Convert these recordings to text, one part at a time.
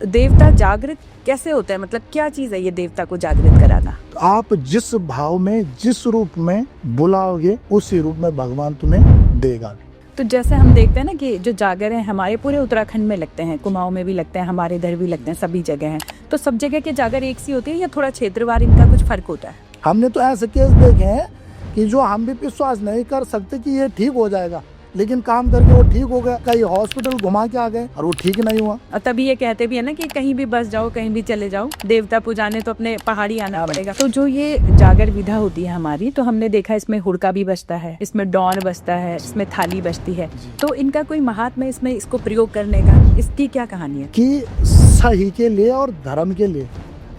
देवता जागृत कैसे होता है, मतलब क्या चीज है ये देवता को जागृत कराना? आप जिस भाव में जिस रूप में बुलाओगे उसी रूप में भगवान तुम्हें देगा। तो जैसे हम देखते हैं ना कि जो जागर हैं हमारे पूरे उत्तराखंड में लगते हैं, कुमाऊं में भी लगते हैं, हमारे इधर भी लगते हैं, सभी जगह हैं। तो सब जगह के जागर एक सी होती है या थोड़ा क्षेत्रवार इनका कुछ फर्क होता है? हमने तो ऐसे केस देखे हैं कि जो हम भी विश्वास नहीं कर सकते कि ये ठीक हो जाएगा, लेकिन काम करके वो ठीक हो गया। कई हॉस्पिटल घुमा के आ गए और वो ठीक नहीं हुआ। और तभी ये कहते भी है ना कि कहीं भी बस जाओ, कहीं भी चले जाओ, देवता पुजाने तो अपने पहाड़ी आना पड़ेगा। तो जो ये जागर विधा होती है हमारी, तो हमने देखा इसमें हुड़का भी बजता है, इसमें डॉन बजता है, इसमें थाली बजती है। तो इनका कोई महात्म्य इसमें इसको प्रयोग करने का, इसकी क्या कहानी है? कि सही के लिए और धर्म के लिए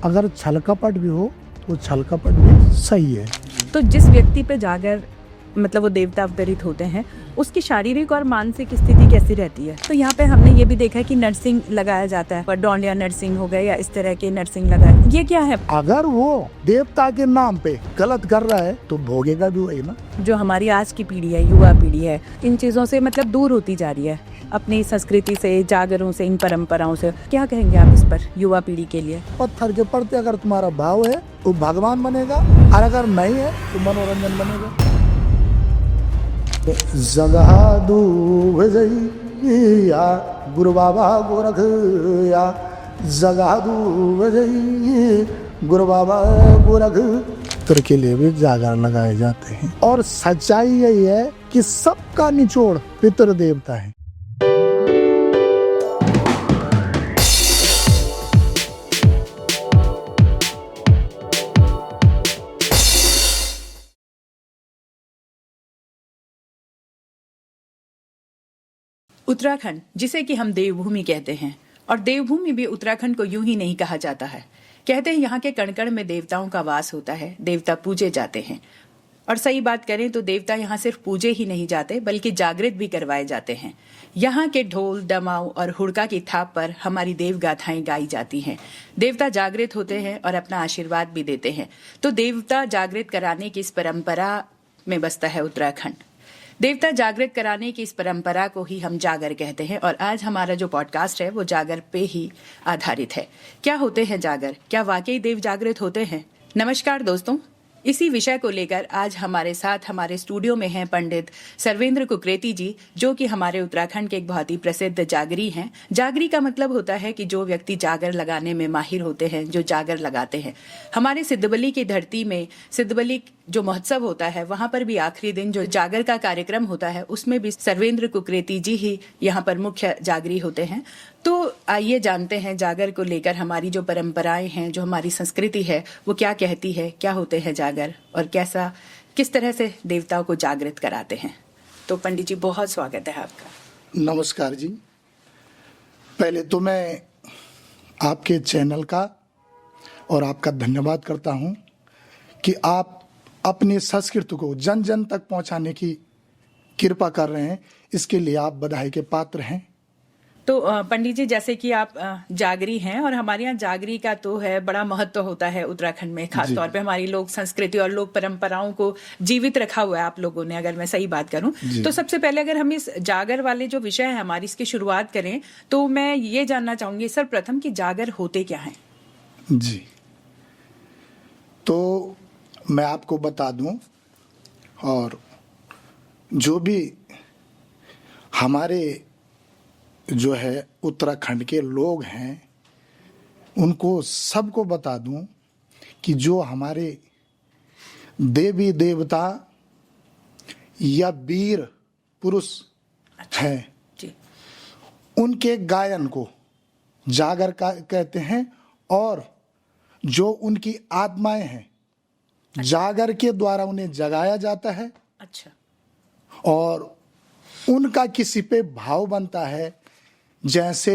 अगर छल कपट भी हो तो छल कपट भी सही है। तो जिस व्यक्ति पे जागर मतलब वो देवता अवतरित होते हैं, उसकी शारीरिक और मानसिक स्थिति कैसी रहती है? तो यहाँ पे हमने ये भी देखा है कि नरसिंह लगाया जाता है, पर डोंडिया नरसिंह हो गए या इस तरह के नरसिंह लगाए, ये क्या है? अगर वो देवता के नाम पे गलत कर रहा है तो भोगेगा भी वही ना। जो हमारी आज की पीढ़ी है, युवा पीढ़ी है, इन चीजों से मतलब दूर होती जा रही है, अपनी संस्कृति से, जागरों से, इन परंपराओं से। क्या कहेंगे आप इस पर युवा पीढ़ी के लिए? पत्थर के प्रति अगर तुम्हारा भाव है तो भगवान बनेगा, और अगर नहीं है तो मनोरंजन बनेगा। जगादू भजैया गुरु बाबा गोरखया, जगादू भजैया गुरु बाबा गोरख तर के लिए भी जागर लगाए जाते हैं। और सच्चाई यही है कि सबका निचोड़ पितृ देवता है। उत्तराखंड, जिसे कि हम देवभूमि कहते हैं, और देवभूमि भी उत्तराखंड को यूं ही नहीं कहा जाता है। कहते हैं यहाँ के कण कण में देवताओं का वास होता है, देवता पूजे जाते हैं। और सही बात करें तो देवता यहाँ सिर्फ पूजे ही नहीं जाते, बल्कि जागृत भी करवाए जाते हैं। यहाँ के ढोल, दमाऊ और हुड़का की थाप पर हमारी देव गाथाएं गाई जाती हैं। देवता जागृत होते हैं और अपना आशीर्वाद भी देते हैं। तो देवता जागृत कराने की इस परंपरा में बसता है उत्तराखंड। देवता जागृत कराने की इस परंपरा को ही हम जागर कहते हैं, और आज हमारा जो पॉडकास्ट है वो जागर पे ही आधारित है। क्या होते हैं जागर? क्या वाकई देव जागृत होते हैं? नमस्कार दोस्तों, इसी विषय को लेकर आज हमारे साथ हमारे स्टूडियो में हैं पंडित सर्वेंद्र कुकरेती जी, जो कि हमारे उत्तराखंड के एक बहुत ही प्रसिद्ध जागरी हैं। जागरी का मतलब होता है कि जो व्यक्ति जागर लगाने में माहिर होते हैं, जो जागर लगाते हैं। हमारे सिद्धबली की धरती में सिद्धबली जो महोत्सव होता है, वहां पर भी आखिरी दिन जो जागर का कार्यक्रम होता है, उसमें भी सर्वेंद्र कुकरेती जी ही यहाँ पर मुख्य जागरी होते हैं। तो आइए जानते हैं जागर को लेकर हमारी जो परंपराएं हैं, जो हमारी संस्कृति है, वो क्या कहती है, क्या होते हैं जागर और किस तरह से देवताओं को जागृत कराते हैं। तो पंडित जी, बहुत स्वागत है आपका। नमस्कार जी। पहले तो मैं आपके चैनल का और आपका धन्यवाद करता हूं कि आप अपनी संस्कृति को जन जन तक पहुंचाने की कृपा कर रहे हैं। इसके लिए आप बधाई के पात्र हैं। तो पंडित जी, जैसे कि आप जागरी हैं, और हमारे यहाँ जागरी का तो है बड़ा महत्व होता है उत्तराखंड में, खास तौर पे हमारी लोक संस्कृति और लोक परंपराओं को जीवित रखा हुआ है आप लोगों ने, अगर मैं सही बात करूं। तो सबसे पहले अगर हम इस जागर वाले जो विषय है हमारी, इसकी शुरुआत करें, तो मैं ये जानना चाहूंगी सर्वप्रथम कि जागर होते क्या हैं? जी, तो मैं आपको बता दूं, और जो भी हमारे जो है उत्तराखंड के लोग हैं उनको सबको बता दूं कि जो हमारे देवी देवता या वीर पुरुष हैं, उनके गायन को जागर का कहते हैं। और जो उनकी आत्माएं हैं, जागर के द्वारा उन्हें जगाया जाता है। अच्छा। और उनका किसी पे भाव बनता है, जैसे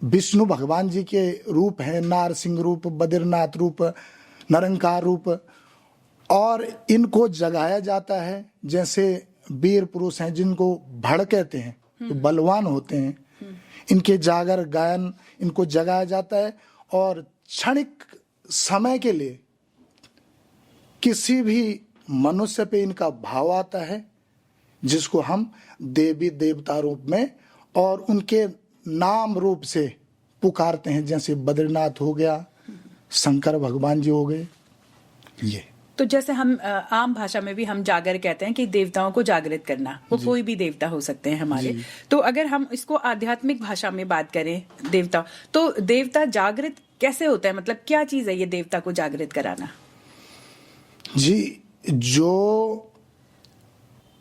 विष्णु भगवान जी के रूप हैं, नारसिंह रूप, बद्रीनाथ रूप, निरंकार रूप, और इनको जगाया जाता है। जैसे वीर पुरुष हैं जिनको भड़ कहते हैं, तो बलवान होते हैं, इनके जागर गायन इनको जगाया जाता है। और क्षणिक समय के लिए किसी भी मनुष्य पे इनका भाव आता है, जिसको हम देवी देवता रूप में और उनके नाम रूप से पुकारते हैं, जैसे बद्रीनाथ हो गया, शंकर भगवान जी हो गए। ये तो जैसे हम आम भाषा में भी हम जागर कहते हैं कि देवताओं को जागृत करना, वो कोई भी देवता हो सकते हैं हमारे। तो अगर हम इसको आध्यात्मिक भाषा में बात करें देवता, तो देवता जागृत कैसे होता है? मतलब क्या चीज है ये देवता को जागृत कराना? जी, जो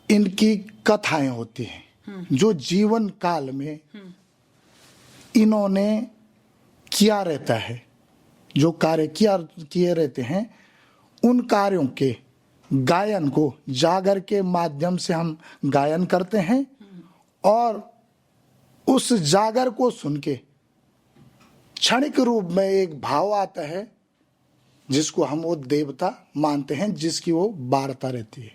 इनकी कथाएं होती हैं, जो जीवन काल में इन्होंने किया रहता है, जो कार्य किए रहते हैं, उन कार्यों के गायन को जागर के माध्यम से हम गायन करते हैं, और उस जागर को सुन के क्षणिक रूप में एक भाव आता है जिसको हम वो देवता मानते हैं, जिसकी वो वार्ता रहती है।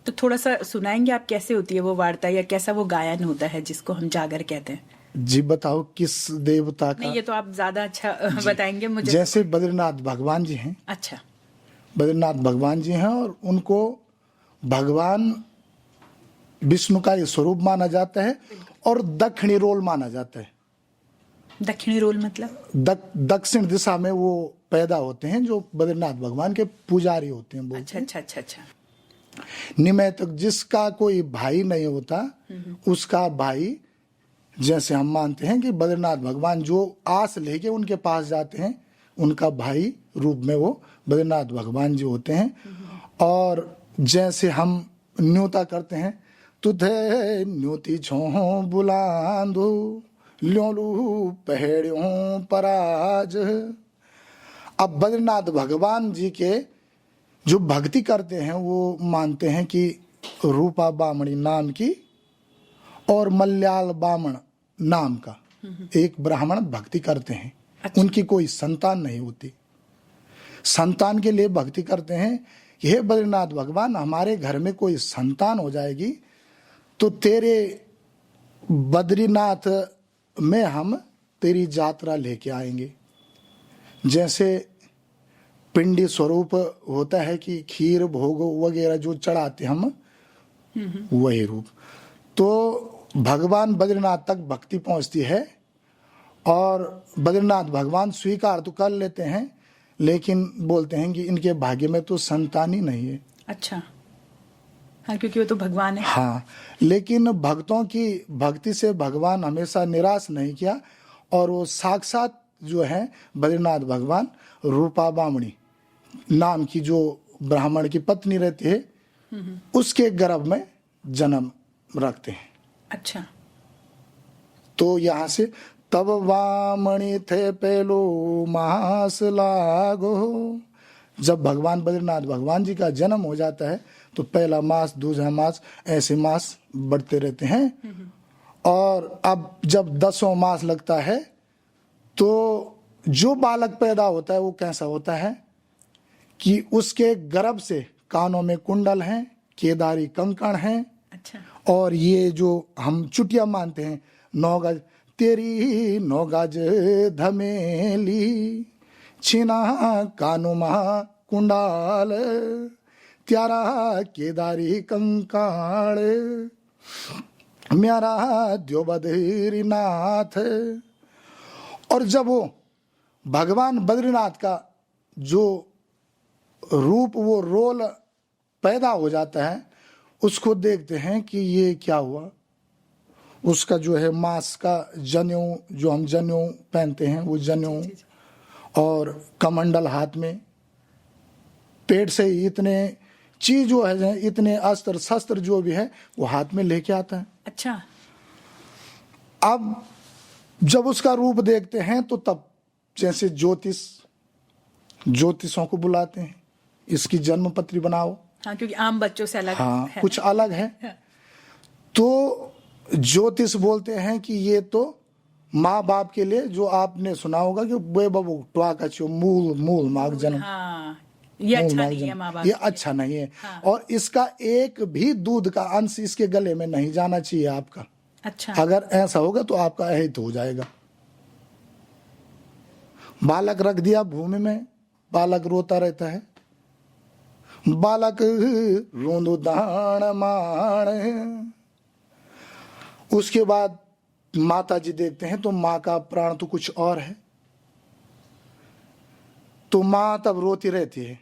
तो थोड़ा सा सुनाएंगे आप, कैसे होती है वो वार्ता या कैसा वो गायन होता है जिसको हम जागर कहते हैं? जी बताओ, किस देवता का? नहीं, ये तो आप ज्यादा अच्छा बताएंगे मुझे। जैसे बद्रीनाथ भगवान जी हैं। अच्छा। बद्रीनाथ भगवान जी हैं, और उनको भगवान विष्णु का ये स्वरूप माना जाता है, और दक्षिणी रोल माना जाता है। दक्षिणी रोल मतलब? दक्षिण दिशा में वो पैदा होते हैं, जो बद्रीनाथ भगवान के पुजारी होते हैं। अच्छा अच्छा अच्छा अच्छा। निमित्तक, जिसका कोई भाई नहीं होता उसका भाई, जैसे हम मानते हैं कि बद्रीनाथ भगवान जो आस लेके उनके पास जाते हैं, उनका भाई रूप में वो बद्रीनाथ भगवान जी होते हैं। और जैसे हम न्योता करते हैं, तुधे न्योती छों बुलांदो ल्योलू पहेड़ों पराज। अब बद्रीनाथ भगवान जी के जो भक्ति करते हैं, वो मानते हैं कि रूपा बामणी नाम की और मल्याल बामण नाम का एक ब्राह्मण भक्ति करते हैं। अच्छा। उनकी कोई संतान नहीं होती, संतान के लिए भक्ति करते हैं। हे बद्रीनाथ भगवान, हमारे घर में कोई संतान हो जाएगी तो तेरे बद्रीनाथ में हम तेरी यात्रा लेके आएंगे। जैसे पिंडी स्वरूप होता है कि खीर भोग वगैरह जो चढ़ाते हम, वही रूप। तो भगवान बद्रीनाथ तक भक्ति पहुंचती है, और बद्रीनाथ भगवान स्वीकार तो कर लेते हैं, लेकिन बोलते हैं कि इनके भाग्य में तो संतान ही नहीं है। अच्छा। हाँ, क्योंकि वो तो भगवान है। हाँ, लेकिन भक्तों की भक्ति से भगवान हमेशा निराश नहीं किया, और वो साक्षात जो है बद्रीनाथ भगवान रूपा बामणी नाम की जो ब्राह्मण की पत्नी रहती है, उसके गर्भ में जन्म रखते हैं। अच्छा। तो यहाँ से तब वामणी थे पेलो मास लागो। जब भगवान बद्रीनाथ भगवान जी का जन्म हो जाता है तो पहला मास, दूसरा मास, ऐसे मास बढ़ते रहते हैं। और अब जब 10वां मास लगता है तो जो बालक पैदा होता है वो कैसा होता है कि उसके गर्भ से कानों में कुंडल हैं, केदारी कंकण हैं। अच्छा। और ये जो हम चुटिया मानते हैं, 9 गज तेरी 9 गज धमेली, छीना कानों महा कुंडाल, त्यारा केदारी कंकाण, म्यारा द्यो बद्रीनाथ। और जब वो भगवान बद्रीनाथ का जो रूप, वो रोल पैदा हो जाता है, उसको देखते हैं कि ये क्या हुआ। उसका जो है मांस का जनेऊ, जो हम जनेऊ पहनते हैं, वो जनेऊ, और कमंडल हाथ में, पेट से इतने चीज जो है, इतने अस्त्र शस्त्र जो भी है, वो हाथ में लेके आता है। अच्छा। अब जब उसका रूप देखते हैं तो तब जैसे ज्योतिषों को बुलाते हैं, इसकी जन्म पत्री बनाओ। हाँ, क्योंकि आम बच्चों से अलग हाँ, है। कुछ अलग है। हाँ। तो ज्योतिष बोलते हैं कि ये तो माँ बाप के लिए, जो आपने सुना होगा कि वे बाबू टुआ का मूल मार्ग जन्म, हाँ, ये अच्छा नहीं है माँ बाप ये के लिए। अच्छा नहीं है। हाँ। और इसका एक भी दूध का अंश इसके गले में नहीं जाना चाहिए आपका। अच्छा। अगर ऐसा होगा तो आपका अहित हो जाएगा। बालक रख दिया भूमि में, बालक रोता रहता है, बालक रोंदो दाण माण। उसके बाद माता जी देखते हैं तो माँ का प्राण तो कुछ और है, तो माँ तब रोती रहती है,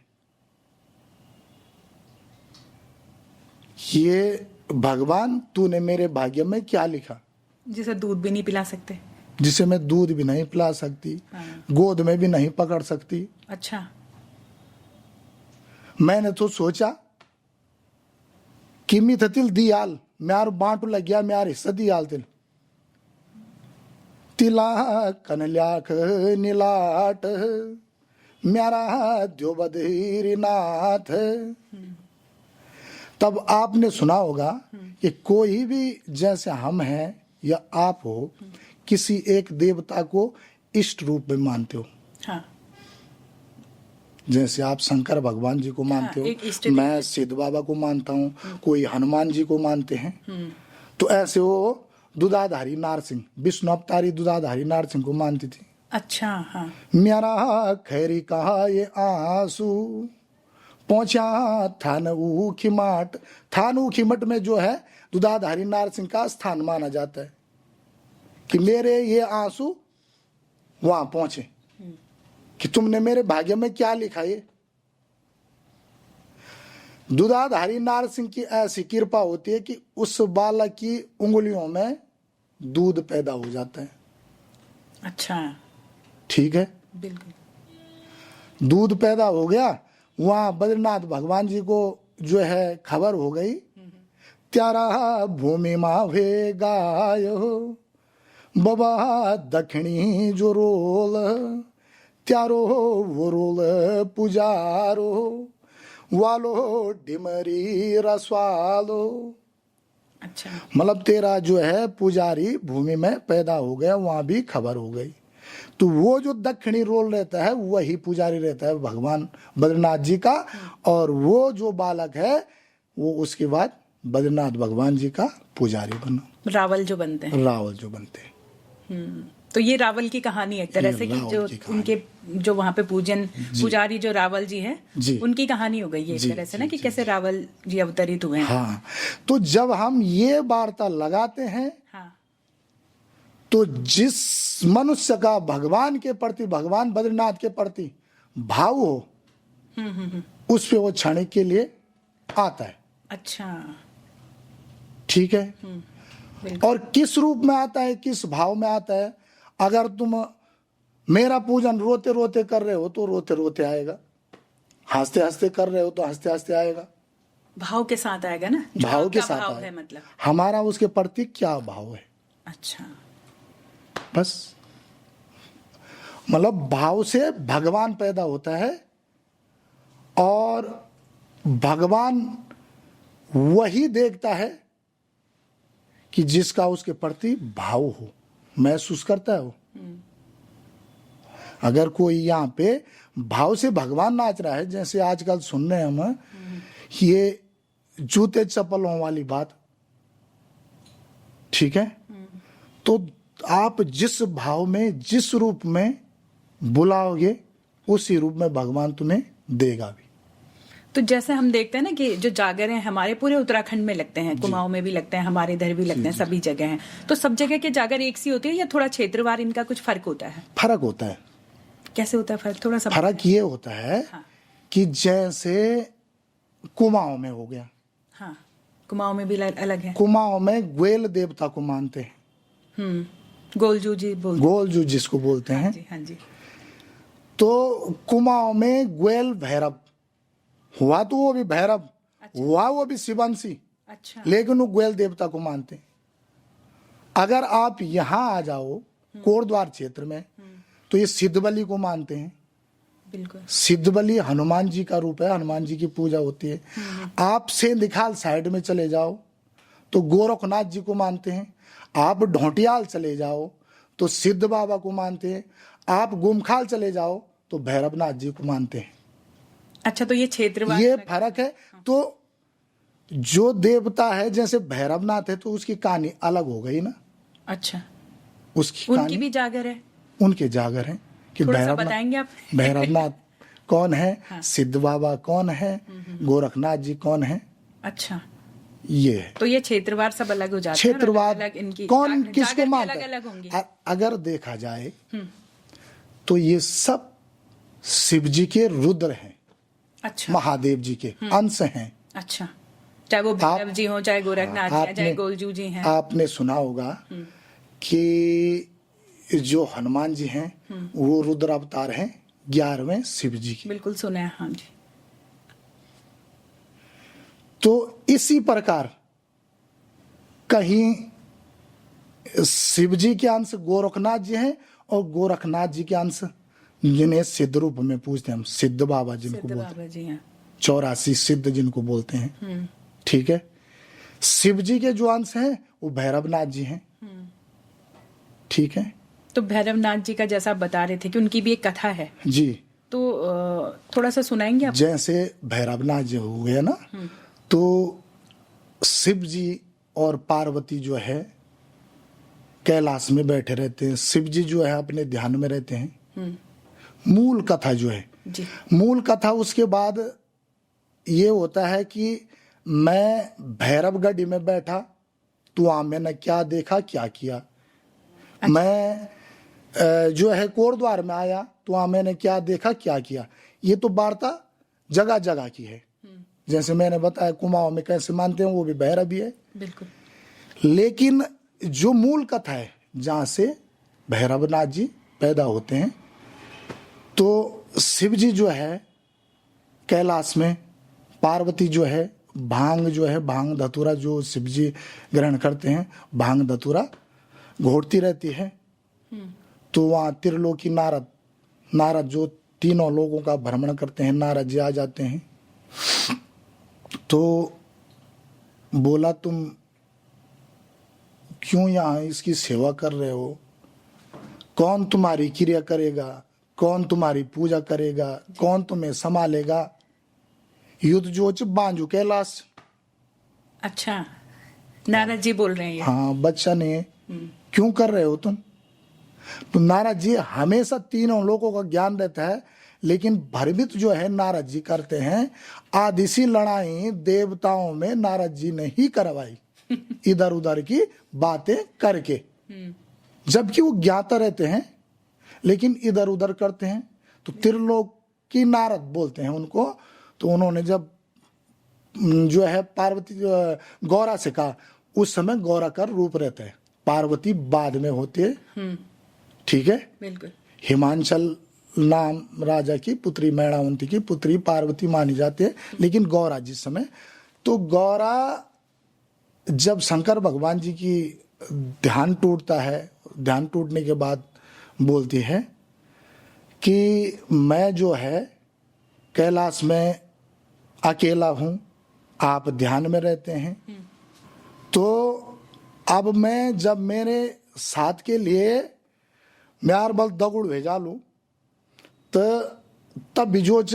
ये भगवान तूने मेरे भाग्य में क्या लिखा, जिसे दूध भी नहीं पिला सकते। जिसे मैं दूध भी नहीं पिला सकती, हाँ। गोद में भी नहीं पकड़ सकती। अच्छा। मैंने तो सोचा कि मी तिल दियाल म्यार बांटू लग गया, म्यार हिस्सा दियाल तिला कनल्याख नीलाट म्यारा द्यो बद्रीनाथ। तब आपने सुना होगा कि कोई भी, जैसे हम हैं या आप हो, किसी एक देवता को इष्ट रूप में मानते हो। हाँ। जैसे आप शंकर भगवान जी को मानते एक इष्ट हो, मैं सिद्ध बाबा को मानता हूँ, कोई हनुमान जी को मानते हैं। तो ऐसे वो दुधाधारी नारसिंह, विष्णु अवतारी दुधाधारी नारसिंह को मानती थी। अच्छा। हाँ। म्यारा खैरी कहा ये आंसू पहुंचा थानऊ खिमाट। थानऊ खिमट में जो है दुधाधारी नारसिंह का स्थान माना जाता है कि मेरे ये आंसू वहां पहुंचे कि तुमने मेरे भाग्य में क्या लिखा। ये दुधाधारी नारसिंह की ऐसी कृपा होती है कि उस बालक की उंगलियों में दूध पैदा हो जाता है। अच्छा। ठीक है, बिल्कुल। दूध पैदा हो गया, वहां बद्रीनाथ भगवान जी को जो है खबर हो गई, त्यारा भूमि मावे गायो बाबा दक्षिणी जो रोल त्यारो वो रोल पुजारो वालो डिमरी रसवालो। अच्छा। मतलब तेरा जो है पुजारी भूमि में पैदा हो गया, वहां भी खबर हो गई। तो वो जो दक्षिणी रोल रहता है वही पुजारी रहता है भगवान बद्रीनाथ जी का, और वो जो बालक है वो उसके बाद बद्रीनाथ भगवान जी का पुजारी बना, रावल जो बनते हैं। रावल जो बनते हैं। तो ये रावल की कहानी एक तरह से कि जो उनके जो वहाँ पे पुजारी जो रावल जी हैं, उनकी कहानी हो गई है एक तरह से ना, कि कैसे रावल जी अवतरित हुए हैं। हाँ, तो जब हम ये वार्ता लगाते हैं, हाँ। तो जिस मनुष्य का भगवान के प्रति, भगवान बद्रीनाथ के प्रति भाव हो, उस पे वो क्षणिक के लिए आता है। अच्छा। ठीक है। और किस रूप में आता है, किस भाव में आता है। अगर तुम मेरा पूजन रोते रोते कर रहे हो तो रोते रोते आएगा, हंसते हंसते कर रहे हो तो हंसते हंसते आएगा। भाव के साथ आएगा ना, भाव के साथ भाव आएगा। है मतलब हमारा उसके प्रति क्या भाव है। अच्छा। बस मतलब भाव से भगवान पैदा होता है, और भगवान वही देखता है कि जिसका उसके प्रति भाव हो, महसूस करता है वो। अगर कोई यहाँ पे भाव से भगवान नाच रहा है, जैसे आजकल सुन रहे हैं हम ये जूते चप्पलों वाली बात, ठीक है, तो आप जिस भाव में, जिस रूप में बुलाओगे, उसी रूप में भगवान तुम्हें देगा भी। तो जैसे हम देखते हैं ना कि जो जागर हैं हमारे पूरे उत्तराखंड में लगते हैं, कुमाऊं में भी लगते हैं, हमारे इधर भी लगते हैं, सभी जगह हैं। तो सब जगह के जागर एक सी होती है या थोड़ा क्षेत्रवार इनका कुछ फर्क होता है? फर्क होता है। कैसे होता है फर्क? थोड़ा सा फर्क ये होता है कि जैसे कुमाऊं में हो गया, हाँ, कुमाऊं में भी अलग है। कुमाऊं में ग्वेल देवता को मानते हैं, गोलजू जी बोलते, गोलजू जिसको बोलते हैं। हाँ जी, हाँ जी। तो कुमाऊं में ग्वेल भैरव हुआ, तो वो भी भैरव हुआ, वो भी शिवंशी, अच्छा। लेकिन वो ग्वेल देवता को मानते हैं। अगर आप यहाँ आ जाओ कोटद्वार क्षेत्र में, तो ये सिद्धबली को मानते हैं। बिल्कुल। सिद्धबली हनुमान जी का रूप है, हनुमान जी की पूजा होती है। आप सेंधिखाल साइड में चले जाओ तो गोरखनाथ जी को मानते हैं। आप ढोटियाल चले जाओ तो सिद्ध बाबा को मानते हैं। आप गुमखाल चले जाओ तो भैरवनाथ जी को मानते हैं। अच्छा, तो ये क्षेत्रवार ये फर्क है। तो जो देवता है, जैसे भैरवनाथ है, तो उसकी कहानी अलग हो गई ना। अच्छा, उसकी उनकी भी जागर है, उनके जागर हैं कि बताएंगे आप? भैरवनाथ कौन है, हाँ। सिद्ध बाबा कौन है, गोरखनाथ जी कौन है। अच्छा, ये है। तो ये क्षेत्रवार सब अलग हो जाते हैं, क्षेत्रवाद अलग इनकी कौन जागर किसको के मानता अलग है? अलग होंगी। अगर देखा जाए तो ये सब शिव जी के रुद्र हैं, अच्छा महादेव जी के अंश हैं। अच्छा, चाहे वो भैरव जी हो, चाहे गोरखनाथ जी हैं, चाहे गोलजू जी हैं। आपने सुना होगा कि जो हनुमान जी हैं वो रुद्र अवतार हैं 11वें शिव जी के। बिल्कुल सुना है, हाँ जी। तो इसी प्रकार कहीं शिव जी के अंश गोरखनाथ जी हैं और गोरखनाथ जी के अंश जिन्हें सिद्ध रूप में पूछते हैं हम, सिद्ध बाबा जिनको सिद्ध बोलते बाबा जी हैं। 84 सिद्ध जिनको बोलते हैं। ठीक है। शिव जी के जो अंश हैं वो भैरवनाथ जी हैं। ठीक है। तो भैरवनाथ जी का जैसा आप बता रहे थे कि उनकी भी एक कथा है, जी। तो थोड़ा सा सुनाएंगे आप? जैसे भैरवनाथ जी हो गया ना, तो शिव जी और पार्वती जो है कैलाश में बैठे रहते हैं। शिव जी जो है अपने ध्यान में रहते हैं। मूल कथा जो है जी। मूल कथा उसके बाद ये होता है कि मैं भैरवगढ़ी में बैठा तो वहां मैंने क्या देखा क्या किया। अच्छा। मैं जो है कोटद्वार में आया तो वहां मैंने क्या देखा क्या किया। ये तो वार्ता जगह जगह की है। जैसे मैंने बताया कुमाऊं में कैसे मानते हैं वो भी भैरव भी है। बिल्कुल। लेकिन जो मूल कथा है जहां से भैरवनाथ जी पैदा होते हैं, तो शिव जी जो है कैलाश में, पार्वती जो है भांग धतूरा जो शिव जी ग्रहण करते हैं, भांग धतूरा घोटती रहती है। तो वहाँ त्रिलोकी नारद जो तीनों लोगों का भ्रमण करते हैं, नारद जी आ जाते हैं। तो बोला तुम क्यों यहाँ इसकी सेवा कर रहे हो? कौन तुम्हारी क्रिया करेगा? कौन तुम्हारी पूजा करेगा? कौन तुम्हें संभालेगा? युद्ध जोच बांझू कैलाश। अच्छा, नारद जी बोल रहे हैं ये? हाँ, बच्चा ने क्यों कर रहे हो तुम? तो नारद जी हमेशा तीनों लोगों का ज्ञान रहता है, लेकिन भ्रमित जो है नारद जी करते हैं। आदि सी लड़ाई देवताओं में नारद जी ने ही करवाई इधर उधर की बातें करके, जबकि वो ज्ञाता रहते हैं लेकिन इधर उधर करते हैं। तो त्रिलोकी नारद बोलते हैं उनको। तो उन्होंने जब जो है पार्वती गौरा से कहा, उस समय गौरा का रूप रहता है, पार्वती बाद में होती है। ठीक है। बिल्कुल। हिमांचल नाम राजा की पुत्री, मैणावंती की पुत्री पार्वती मानी जाती है, लेकिन गौरा जिस समय, तो गौरा जब शंकर भगवान जी की ध्यान टूटता है, ध्यान टूटने के बाद बोलती है कि मैं जो है कैलाश में अकेला हूं, आप ध्यान में रहते हैं, तो अब मैं जब मेरे साथ के लिए म्यार बल दगुड़ भेजा लू तो तब बिजोच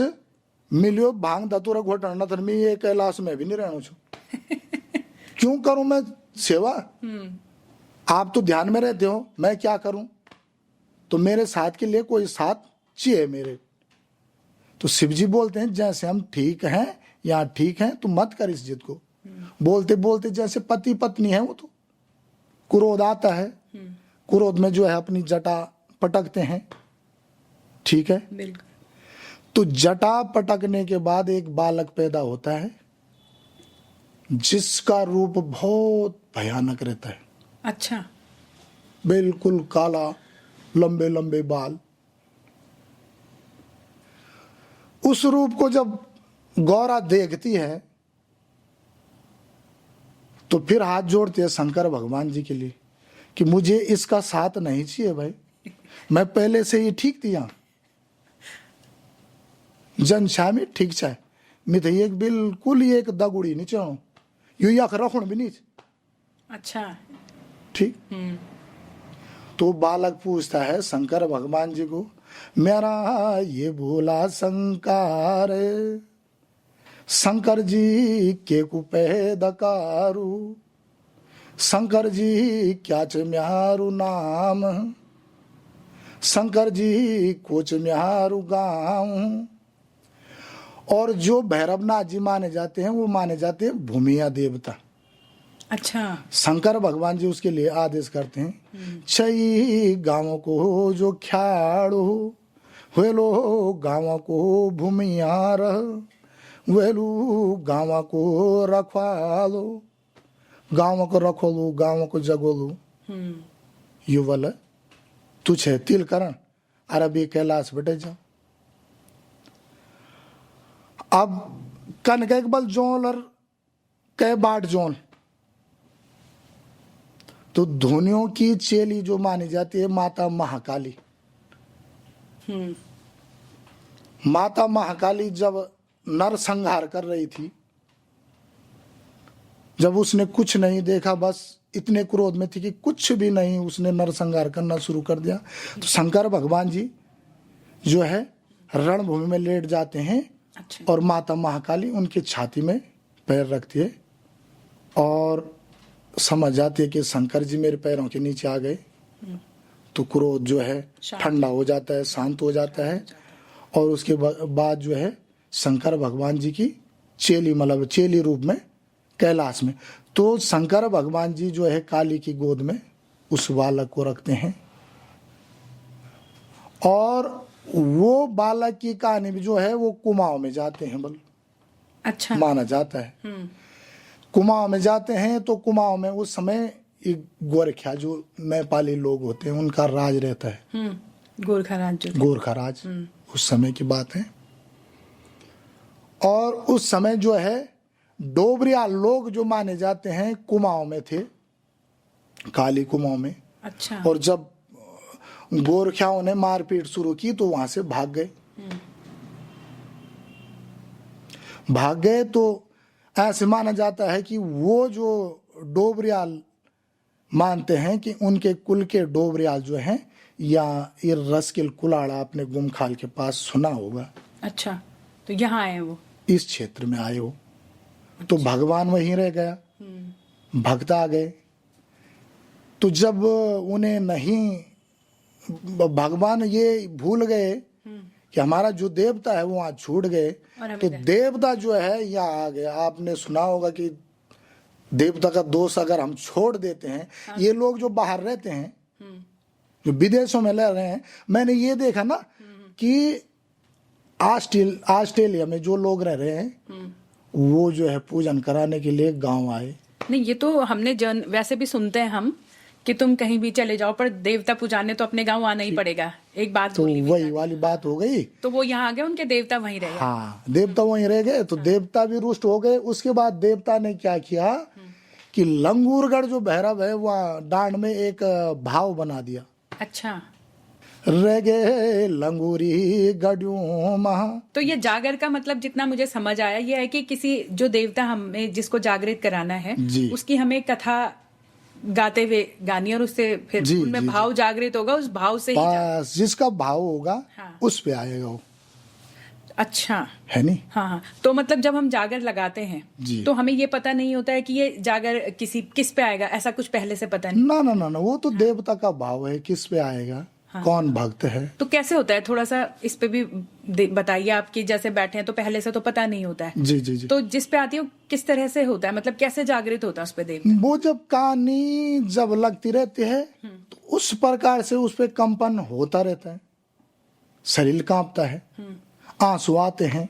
मिलियो भांग धतूरा घोटना तर मैं ये कैलाश में भी नहीं रहना छू। क्यों करूं मैं सेवा? आप तो ध्यान में रहते हो, मैं क्या करूं? तो मेरे साथ के लिए कोई साथ चाहिए मेरे। तो शिव जी बोलते हैं जैसे हम ठीक हैं, यहाँ ठीक हैं, तो मत कर इस जिद को। बोलते बोलते जैसे पति पत्नी है, वो तो क्रोध आता है, क्रोध में जो है अपनी जटा पटकते हैं। ठीक है। बिल्कुल। तो जटा पटकने के बाद एक बालक पैदा होता है जिसका रूप बहुत भयानक रहता है। अच्छा। बिल्कुल काला, लंबे लंबे बाल। उस रूप को जब गौरा देखती है तो फिर हाथ जोड़ती है शंकर भगवान जी के लिए कि मुझे इसका साथ नहीं चाहिए भाई, मैं पहले से ही ठीक थी। यहाँ जनछा में ठीक चाहे मैं तो एक बिल्कुल ही एक दगुड़ी नहीं चाहूं, यू यख रखुण भी नहीं। अच्छा। ठीक। तो बालक पूछता है शंकर भगवान जी को, मेरा ये भोला शंकर, शंकर जी के कुपैदकारु, शंकर जी क्या च म्यारु नाम, शंकर जी कोच म्यारु गाँव। और जो भैरवनाथ जी माने जाते हैं वो माने जाते हैं भूमिया देवता। अच्छा। शंकर भगवान जी उसके लिए आदेश करते हैं, छई गाँव को जो ख्याड़ो वेलो गाँव को भूमियार वेलू गाँव को रखवालो, गाँव को रखोलू गाँव को जगोलू युवल तुझे तिल करण अरबी कैलाश बेटे जाओ। अब कनक बल जोल और कै बाट जोल, तो धोनियों की चेली जो मानी जाती है माता महाकाली। माता महाकाली जब नरसंहार कर रही थी, जब उसने कुछ नहीं देखा, बस इतने क्रोध में थी कि कुछ भी नहीं, उसने नरसंहार करना शुरू कर दिया। तो शंकर भगवान जी जो है रणभूमि में लेट जाते हैं। अच्छा। और माता महाकाली उनकी छाती में पैर रखती है और समझ जाती है कि शंकर जी मेरे पैरों के नीचे आ गए। तो क्रोध जो है ठंडा हो जाता है, शांत हो जाता है। और उसके बाद जो है शंकर भगवान जी की चेली, मतलब चेली रूप में कैलाश में, तो शंकर भगवान जी जो है काली की गोद में उस बालक को रखते हैं। और वो बालक की कहानी भी जो है वो कुमाऊं में जाते हैं, बल अच्छा, माना जाता है। कुमाऊं में जाते हैं, तो कुमाऊं में उस समय एक गोरखा जो नेपाली लोग होते हैं उनका राज रहता है। गोरखा राज, गोरखा राज उस समय की बात है। और उस समय जो है डोबरिया लोग जो माने जाते हैं कुमाऊं में थे, काली कुमाऊं में। अच्छा। और जब गोरखाओं ने मारपीट शुरू की तो वहां से भाग गए। भाग गए तो ऐसे माना जाता है कि वो जो डोबरियाल मानते हैं कि उनके कुल के डोबरियाल जो हैं, या ये रसकिल कुलाड़ा आपने गुमखाल के पास सुना होगा। अच्छा, तो यहाँ आए वो, इस क्षेत्र में आए हो। तो भगवान वहीं रह गया, भक्त आ गए। तो जब उन्हें नहीं, भगवान ये भूल गए कि हमारा जो देवता है वो वहां छूट गए, तो देवता जो है यहाँ आ गया। आपने सुना होगा कि देवता का दोष अगर हम छोड़ देते हैं, हाँ। ये लोग जो बाहर रहते हैं, जो विदेशों में रह रहे हैं, मैंने ये देखा ना कि ऑस्ट्रेलिया में जो लोग रह रहे हैं वो जो है पूजन कराने के लिए गांव आए। नहीं, ये तो हमने वैसे भी सुनते हैं हम कि तुम कहीं भी चले जाओ पर देवता पुजाने तो अपने गांव आना ही पड़ेगा। एक बात तो वही वाली बात हो गई। तो वो यहाँ आ गए, उनके देवता वहीं रह गए। हाँ, देवता वहीं रह गए। तो देवता भी रुष्ट हो गए। उसके बाद देवता ने क्या किया कि लंगूरगढ़ जो भैरव है वहाँ डांड में एक भाव बना दिया। अच्छा। रह गए लंगूरी गड्यूं महा। तो ये जागर का मतलब जितना मुझे समझ आया ये है कि किसी जो देवता हमें जिसको जागृत कराना है उसकी हमें कथा गाते हुए गानी, और उससे फिर उनमें भाव जागृत होगा, उस भाव से बस जिसका भाव होगा हाँ। उस पे आएगा वो। अच्छा है नहीं? हाँ हाँ। तो मतलब जब हम जागर लगाते हैं तो हमें ये पता नहीं होता है कि ये जागर किस पे आएगा, ऐसा कुछ पहले से पता नहीं? ना ना ना ना, वो तो देवता का भाव है, किस पे आएगा, कौन भक्त है। तो कैसे होता है, थोड़ा सा इस पे भी बताइए। आपकी जैसे बैठे हैं तो पहले से तो पता नहीं होता है। जी जी जी। तो जिस पे आती है किस तरह से होता है, मतलब कैसे जागृत होता है उस पे देवता? वो जब कहानी जब लगती रहती है तो उस प्रकार से उस पे कंपन होता रहता है, शरीर कांपता है, आंसू आते हैं।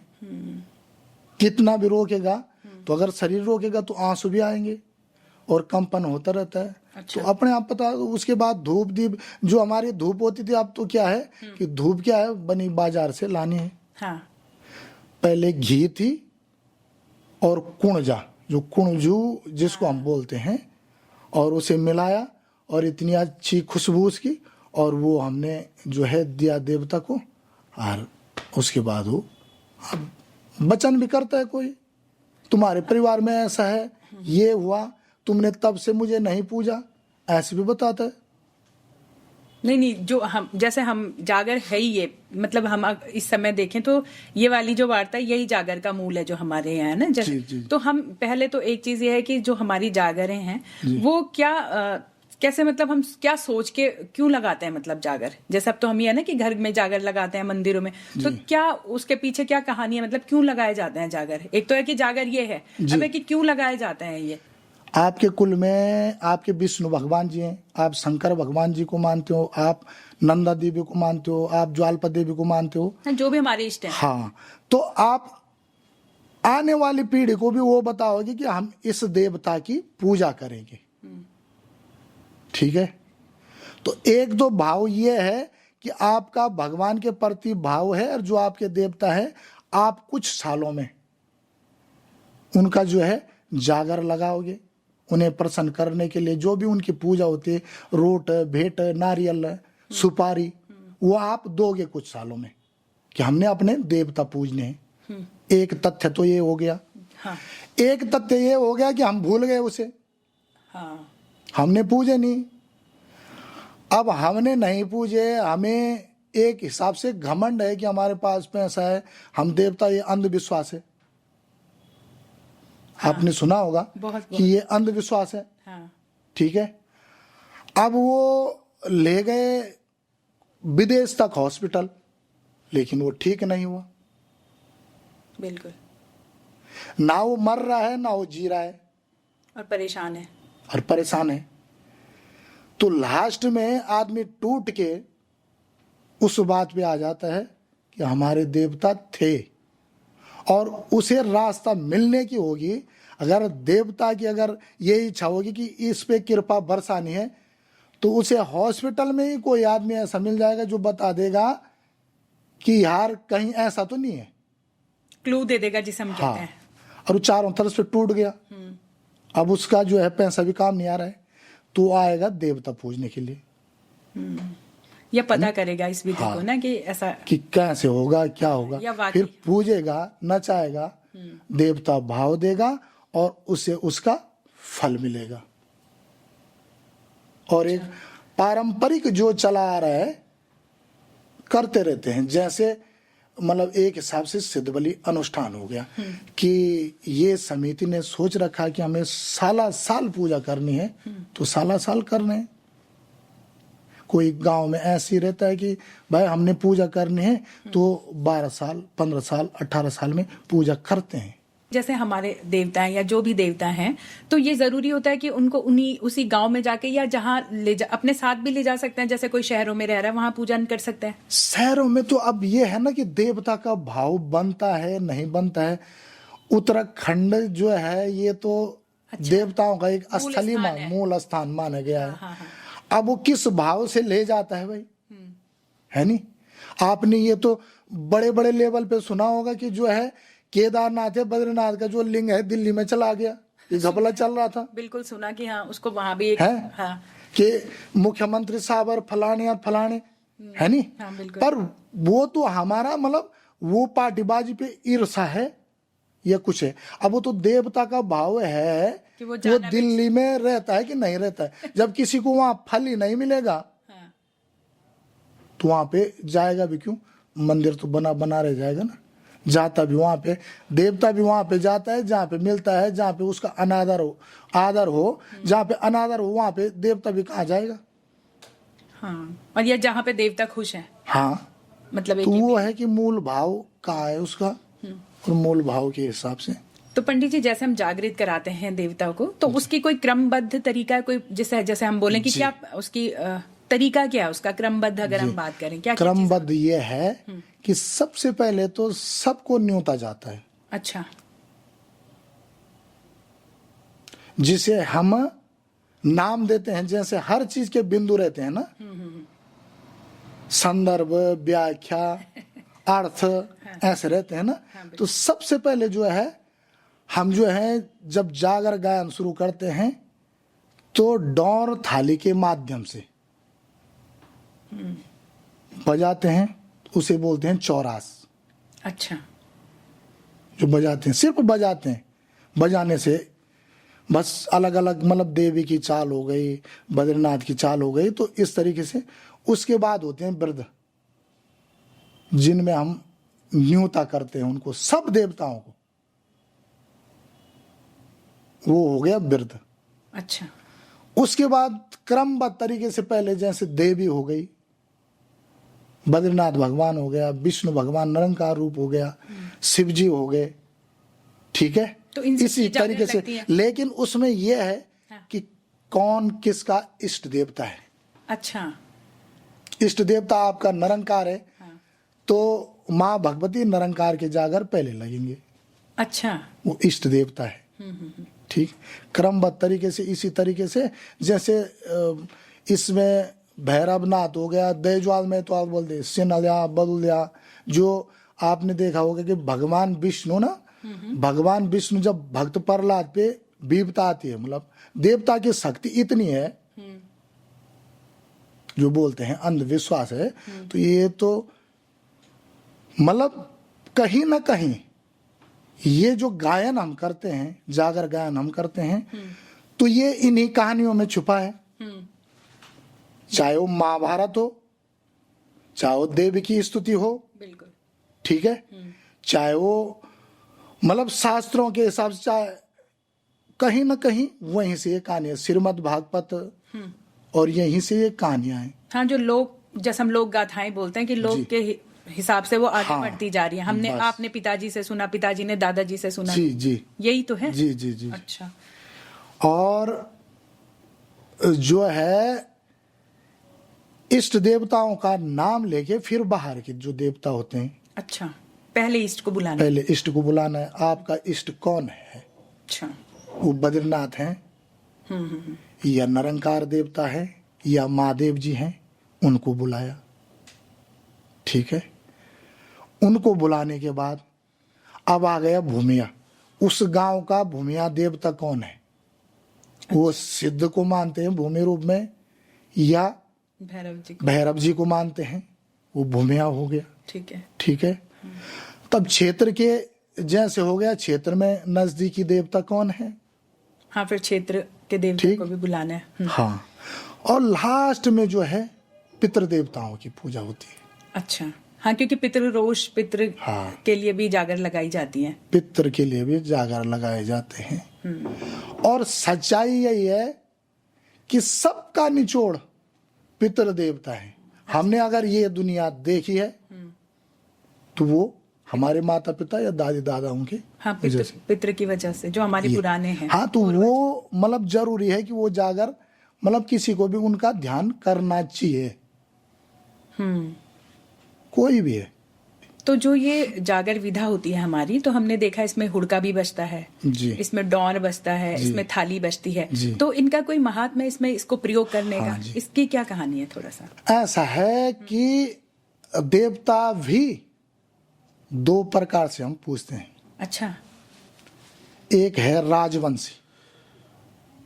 कितना भी रोकेगा तो अगर शरीर रोकेगा तो आंसू भी आएंगे और कंपन होता रहता है। अच्छा। तो अपने आप पता। उसके बाद धूप दीप, जो हमारी धूप होती थी, अब तो क्या है कि धूप क्या है, बनी बाजार से लानी है। हाँ। पहले घी थी और कुणजा, जो कुणजू जिसको हम बोलते हैं, और उसे मिलाया और इतनी अच्छी खुशबू उसकी, और वो हमने जो है दिया देवता को। और उसके बाद वो अब वचन भी करता है कोई, तुम्हारे परिवार में ऐसा है, ये हुआ, तुमने तब से मुझे नहीं पूजा, ऐसे भी बताता है। नहीं, जो हम जैसे हम जागर है ही ये, मतलब हम इस समय देखें तो ये वाली जो वार्ता यही जागर का मूल है जो हमारे यहाँ है ना। जैसे जी, जी। तो हम पहले तो एक चीज ये है कि जो हमारी जागरें हैं वो क्या कैसे, मतलब हम क्या सोच के क्यों लगाते हैं, मतलब जागर। जैसे अब तो हम ये है ना कि घर में जागर लगाते हैं, मंदिरों में, तो क्या उसके पीछे क्या कहानी है, मतलब क्यों लगाए जाते हैं जागर? एक तो है कि जागर ये है, अब है कि क्यों लगाए जाते हैं ये। आपके कुल में आपके विष्णु भगवान जी हैं, आप शंकर भगवान जी को मानते हो, आप नंदा देवी को मानते हो, आप ज्वालपा देवी को मानते हो, जो भी हमारे इष्ट हैं। हाँ, तो आप आने वाली पीढ़ी को भी वो बताओगे कि हम इस देवता की पूजा करेंगे। ठीक है, तो एक तो भाव ये है कि आपका भगवान के प्रति भाव है, और जो आपके देवता है आप कुछ सालों में उनका जो है जागर लगाओगे, उन्हें प्रसन्न करने के लिए जो भी उनकी पूजा होती है, रोट, भेंट, नारियल, सुपारी, वो आप दोगे कुछ सालों में कि हमने अपने देवता पूजने हैं। एक तथ्य तो ये हो गया। हाँ। एक तथ्य ये हो गया कि हम भूल गए उसे। हाँ। हमने पूजे नहीं। अब हमने नहीं पूजे, हमें एक हिसाब से घमंड है कि हमारे पास पैसा है, हम देवता, ये अंधविश्वास है। हाँ। आपने सुना होगा कि ये अंधविश्वास है। हाँ। ठीक है, अब वो ले गए विदेश तक हॉस्पिटल, लेकिन वो ठीक नहीं हुआ। बिल्कुल। ना वो मर रहा है ना वो जी रहा है, और परेशान है। और परेशान है। तो लास्ट में आदमी टूट के उस बात पे आ जाता है कि हमारे देवता थे, और उसे रास्ता मिलने की होगी। अगर देवता की अगर ये इच्छा होगी कि इस पे कृपा बरसानी है, तो उसे हॉस्पिटल में ही कोई आदमी ऐसा मिल जाएगा जो बता देगा कि यार कहीं ऐसा तो नहीं है, क्लू दे देगा जिसे हम कहते हैं। और वो चारों तरफ से टूट गया। अब उसका जो है पैसा भी काम नहीं आ रहा है, तो आएगा देवता पूजने के लिए, या पता करेगा इस विधि को ना कि ऐसा कि कैसे होगा, क्या होगा, फिर पूजेगा, नचाएगा, देवता भाव देगा और उसे उसका फल मिलेगा। और एक पारंपरिक जो चला आ रहा है करते रहते हैं, जैसे मतलब एक हिसाब से सिद्ध बलि अनुष्ठान हो गया कि ये समिति ने सोच रखा कि हमें साला साल पूजा करनी है, तो साला साल करने हैं। कोई गांव में ऐसी रहता है कि भाई हमने पूजा करनी है, तो 12 साल 15 साल 18 साल में पूजा करते हैं। जैसे हमारे देवता हैं या जो भी देवता हैं, तो ये जरूरी होता है कि उनको उसी गांव में जाके या जहां अपने साथ भी ले जा सकते हैं। जैसे कोई शहरों में रह रहा है वहां पूजन कर सकते हैं। शहरों में तो अब ये है ना कि देवता का भाव बनता है नहीं बनता है। उत्तराखंड जो है ये तो देवताओं का एक स्थलीय मूल स्थान माना गया है। अब वो किस भाव से ले जाता है भाई, है नहीं। आपने ये तो बड़े बड़े लेवल पे सुना होगा कि जो है केदारनाथ है, बद्रीनाथ का जो लिंग है दिल्ली में चला गया, ये घपला चल रहा था। बिल्कुल सुना कि हाँ उसको वहां भी एक है हाँ। कि मुख्यमंत्री साहब और फलाने और फलाने, है नहीं। हाँ, पर वो तो हमारा मतलब वो पार्टीबाजी पे ईर्षा है या कुछ है। अब वो तो देवता का भाव है कि वो दिल्ली में रहता है कि नहीं रहता है। जब किसी को वहां फल ही नहीं मिलेगा हाँ। तो वहां पे जाएगा भी क्यों, मंदिर तो बना रह जाएगा ना। जाता भी वहां पे, देवता भी वहां पे जाता है जहाँ पे मिलता है, जहाँ पे उसका अनादर हो आदर हो, जहाँ पे अनादर हो वहां पे देवता भी कहाँ जाएगा। हाँ। और ये जहाँ पे देवता खुश है हाँ, मतलब तो वो है कि मूल भाव कहाँ है उसका, और मूल भाव के हिसाब से। तो पंडित जी जैसे हम जागृत कराते हैं देवता को, तो उसकी कोई क्रमबद्ध तरीका, कोई जैसे हम बोले कि क्या उसकी तरीका क्या है उसका, क्रमबद्ध अगर हम बात करें क्या क्रमबद्ध ये है कि सबसे पहले तो सबको न्योता जाता है। अच्छा। जिसे हम नाम देते हैं, जैसे हर चीज के बिंदु रहते हैं ना, संदर्भ, व्याख्या, अर्थ, ऐसे रहते हैं ना। तो सबसे पहले जो है हम जो है जब जागर गायन शुरू करते हैं तो डौर थाली के माध्यम से बजाते हैं, उसे बोलते हैं चौरास। अच्छा। जो बजाते हैं, सिर्फ बजाते हैं, बजाने से बस अलग अलग मतलब देवी की चाल हो गई, बद्रीनाथ की चाल हो गई, तो इस तरीके से। उसके बाद होते हैं वृद्ध, जिनमें हम न्योता करते हैं उनको, सब देवताओं को, वो हो गया वृद्ध। अच्छा। उसके बाद क्रमबद्ध तरीके से पहले जैसे देवी हो गई, बद्रीनाथ भगवान हो गया, विष्णु भगवान निरंकार रूप हो गया, शिव जी हो गए, ठीक है। तो इसी तरीके से। लेकिन उसमें यह है कौन किसका इष्ट देवता है। अच्छा। इष्ट देवता आपका निरंकार है, हाँ। तो माँ भगवती निरंकार के जागर पहले लगेंगे, अच्छा। वो इष्ट देवता है। ठीक, क्रमबद्ध तरीके से, इसी तरीके से जैसे इसमें भैरवनाथ हो गया, दयज्वाल में तो आप बोल दे सिनल्या बदुल्या, जो आपने देखा होगा कि भगवान विष्णु ना, भगवान विष्णु जब भक्त प्रहलाद पे विपदा आती है, मतलब देवता की शक्ति इतनी है, जो बोलते हैं अंधविश्वास है, तो ये तो मतलब कहीं ना कहीं ये जो गायन हम करते हैं, जागर गायन हम करते हैं, तो ये इन्हीं कहानियों में छुपा है। चाहे वो महाभारत हो, चाहे वो देवी की स्तुति हो, बिल्कुल ठीक है, चाहे वो मतलब शास्त्रों के हिसाब से, चाहे कहीं ना कहीं वहीं से ये कहानी है, श्रीमद् भागवत, और यहीं से ये कहानियां हैं। हाँ, जो लोग, जैसे हम लोग गाथाएं बोलते हैं कि लोग के हिसाब से वो आगे बढ़ती जा रही है। हमने, आपने पिताजी से सुना, पिताजी ने दादाजी से सुना, जी जी, यही तो है। जी जी जी। अच्छा। और जो है इष्ट देवताओं का नाम लेके फिर बाहर के जो देवता होते हैं, अच्छा, पहले इष्ट को बुलाना। पहले इष्ट को बुलाना है। आपका इष्ट कौन है? अच्छा। वो बद्रीनाथ हैं, या निरंकार देवता है, या महादेव जी हैं, उनको बुलाया। ठीक है, उनको बुलाने के बाद अब आ गया भूमिया। उस गांव का भूमिया देवता कौन है? वो सिद्ध को मानते हैं भूमि रूप में, या भैरव जी को मानते हैं, वो भूमिया हो गया। ठीक है, ठीक है। तब क्षेत्र के जैसे हो गया, क्षेत्र में नजदीकी देवता कौन है? हाँ, फिर क्षेत्र के देवता को भी बुलाना है। हाँ, और लास्ट में जो है पितृ देवताओं की पूजा होती है। अच्छा। हाँ, क्योंकि पितृ रोष, पितृ के लिए भी जागर लगाई जाती है। पितृ के लिए भी जागर लगाए जाते हैं। और सच्चाई यही है कि सबका निचोड़ पितृ देवता है। हमने अगर ये दुनिया देखी है तो वो हमारे माता पिता या दादी दादाओं के, हाँ, पितृ की वजह से, जो हमारे पुराने हैं। हाँ, तो वो मतलब जरूरी है कि वो जागर, मतलब किसी को भी उनका ध्यान करना चाहिए, कोई भी है। तो जो ये जागर विधा होती है हमारी, तो हमने देखा इसमें हुड़का भी बजता है जी, इसमें डौर बजता है, इसमें थाली बजती है, तो इनका कोई महात्मा है इसमें, इसको प्रयोग करने का? इसकी क्या कहानी है? थोड़ा सा ऐसा है कि देवता भी दो प्रकार से हम पूछते हैं। अच्छा। एक है राजवंशी,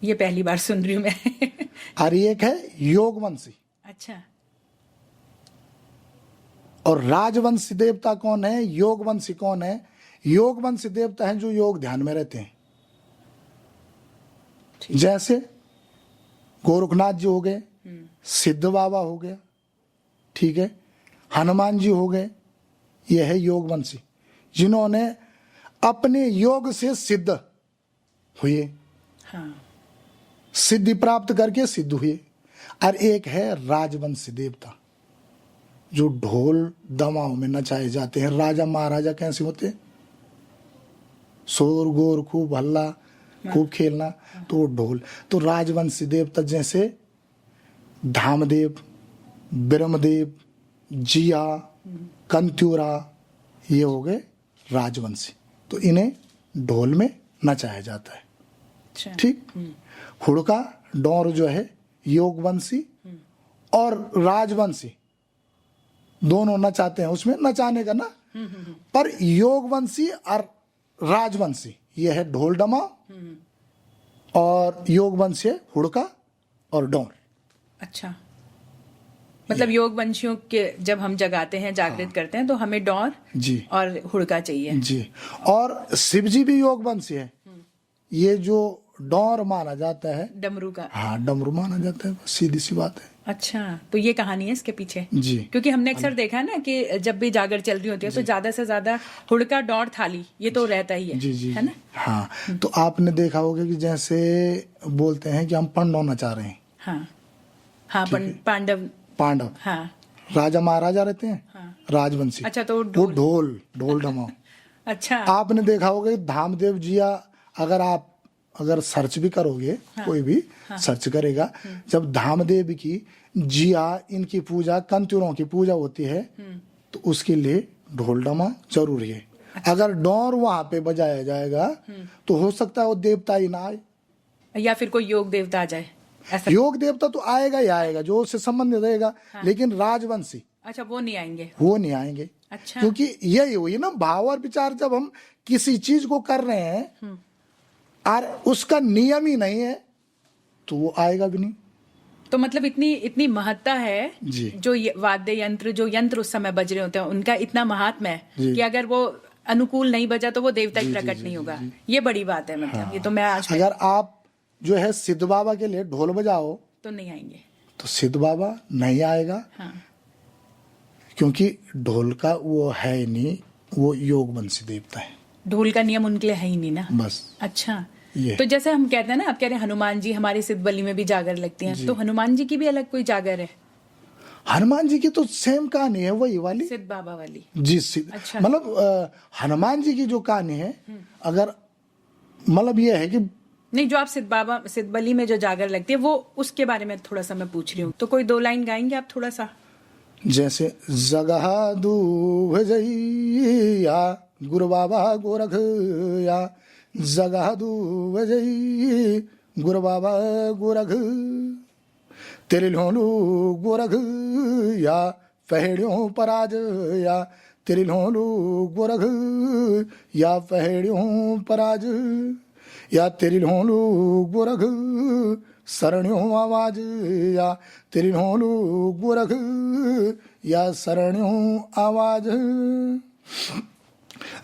ये पहली बार सुन रही हूँ मैं। और एक है योगवंशी। अच्छा। और राजवंशी देवता कौन है, योगवंशी कौन है? योगवंशी देवता हैं जो योग ध्यान में रहते हैं, जैसे गोरखनाथ जी हो गए, सिद्ध बाबा हो गया, ठीक है, हनुमान जी हो गए, यह है योगवंशी, जिन्होंने अपने योग से सिद्ध हुए, हाँ, सिद्धि प्राप्त करके सिद्ध हुए। और एक है राजवंशी देवता, जो ढोल दमाओं में नचाए जाते हैं। राजा महाराजा कैसे होते हैं? शोर गोर, खूब हल्ला, खूब खेलना, तो ढोल। तो राजवंशी देवता जैसे धामदेव, ब्रह्मदेव, जिया, कंत्यूरा, ये हो गए राजवंशी। तो इन्हें ढोल में नचाया जाता है। ठीक। हुड़का डौर जो है योगवंशी और राजवंशी दोनों नचाते हैं, उसमें नचाने का ना, पर योगवंशी और राजवंशी ये है ढोल डमा, और योगवंशी है हुड़का और डौर। अच्छा, मतलब योग वंशियों के जब हम जगाते हैं, जागृत करते हैं, तो हमें डौर जी और हुड़का चाहिए जी। और शिव जी भी योग वंशी है। ये जो डौर माना जाता है, डमरू का, हाँ, डमरू माना जाता है, सीधी सी बात है। अच्छा, तो ये कहानी है इसके पीछे जी। क्योंकि हमने अक्सर देखा है ना कि जब भी जागर चल रही होती है तो ज्यादा से ज्यादा हुड़का, डौर, थाली, ये तो रहता ही है। जी जी, है ना? हाँ। तो आपने देखा होगा कि जैसे बोलते हैं कि हम पंडौ नचा रहे हैं। हाँ हाँ, पांडव, हाँ, राजा महाराजा रहते हैं, हाँ, राजवंशी। अच्छा, तो वो ढोल डमाओ। अच्छा, आपने देखा होगा कि धामदेव जिया, अगर आप अगर सर्च भी करोगे, कोई भी सर्च करेगा, जब धामदेव की, जिया, इनकी पूजा, कंतुरों की पूजा होती है तो उसके लिए ढोल डमा जरूरी है। अगर डोर वहां पे बजाया जाएगा तो हो सकता है वो देवता ही ना आए, या फिर कोई योग देवता आ जाए ऐसा। योग देवता तो आएगा ही आएगा जो उससे संबंधित रहेगा, लेकिन राजवंशी अच्छा वो नहीं आएंगे। वो नहीं आएंगे। अच्छा। क्योंकि यही हुई ना भाव और विचार, जब हम किसी चीज को कर रहे हैं और उसका नियम ही नहीं है तो वो आएगा भी नहीं। तो मतलब इतनी महत्ता है जी। जो वाद्य यंत्र, जो यंत्र उस समय बज रहे होते हैं, उनका इतना महात्म्य है जी। कि अगर वो अनुकूल नहीं बजा तो वो देवता ही प्रकट नहीं होगा। ये बड़ी बात है, मतलब ये तो मैं आज अगर आप जो है सिद्ध बाबा के लिए ढोल बजाओ तो नहीं आएंगे, तो सिद्ध बाबा नहीं आएगा। हाँ। क्योंकि ढोल का वो है ही नहीं, वो योगवंशी देवता है। ढोल का नियम उनके लिए है ही नहीं ना। बस अच्छा। ये तो जैसे हम कहते हैं ना, आप कह रहे हैं हनुमान जी हमारी सिद्ध बलि में भी जागर लगती हैं, तो हनुमान जी की भी अलग कोई जागर है? हनुमान जी की तो सेम कहानी है, वही वाली सिद्ध बाबा वाली। जी सिद्ध। अच्छा। मतलब हनुमान जी की जो कहानी है, अगर मतलब ये है कि नहीं, जो आप सिद्ध बलि में जो जागर लगती है वो, उसके बारे में थोड़ा सा मैं पूछ रही हूँ। तो कोई 2 लाइन गाएंगे आप थोड़ा सा? जैसे जगह दूभ जइया गुरु बाबा गोरख या, जगह दूभ जई गुरु बाबा गोरख, तेरे लोलू गोरख या पहेड़ियों पराज या, तेरे लोलू गोरख या पहेड़ियों पराज या, तेरी लोलू गोरख शरणियों आवाज या, तेरी लोलू गोरख या शरणियों आवाज।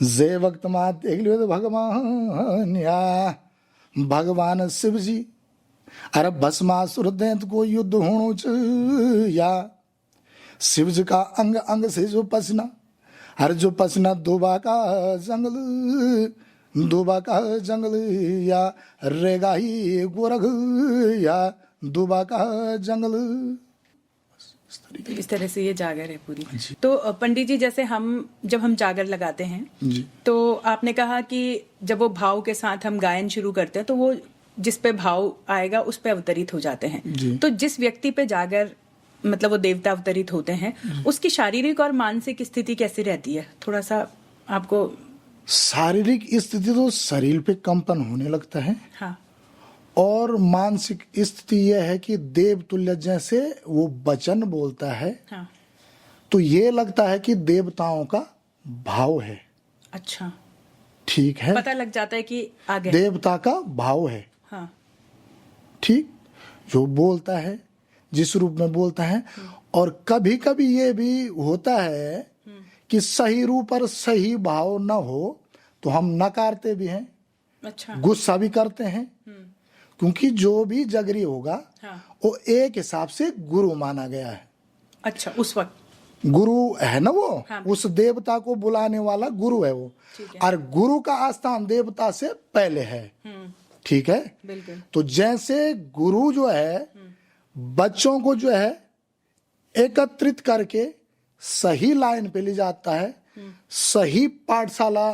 जे वक्त मा देख लियो तो भगवान या भगवान शिव जी, अरे भस्मासुर दैंत को युद्ध होणो च या, शिव जी का अंग अंग से जो पसीना, हर जो पसीना दुबा का जंगल, दुबा का जंगल या रेगा ही गोरख या दुबा का जंगल। इस तरह से ये जागर है पूरी। तो पंडित जी, जैसे जब हम जागर लगाते हैं जी। तो आपने कहा कि जब वो भाव के साथ हम गायन शुरू करते हैं तो वो जिस पे भाव आएगा उस पे अवतरित हो जाते हैं। जी। तो जिस व्यक्ति पे जागर, मतलब वो देवता अवतरित होते हैं, उसकी शारीरिक और मानसिक स्थिति कैसी रहती है? थोड़ा सा आपको। शारीरिक स्थिति तो शरीर पे कंपन होने लगता है, हाँ। और मानसिक स्थिति यह है कि देवतुल्य जैसे वो वचन बोलता है, हाँ। तो ये लगता है कि देवताओं का भाव है। अच्छा। ठीक है, पता लग जाता है कि आगे देवता का भाव है। हाँ। ठीक, जो बोलता है जिस रूप में बोलता है। और कभी कभी ये भी होता है कि सही रूप और सही भाव न हो तो हम नकारते भी हैं, अच्छा। गुस्सा भी करते हैं। क्योंकि जो भी जगरी होगा, हाँ। वो एक हिसाब से गुरु माना गया है। अच्छा, उस वक्त गुरु है ना वो, हाँ। उस देवता को बुलाने वाला गुरु है वो। और गुरु का आस्थान देवता से पहले है। ठीक है, बिल्कुल। तो जैसे गुरु जो है बच्चों को जो है एकत्रित करके सही लाइन पे ले जाता है, सही पाठशाला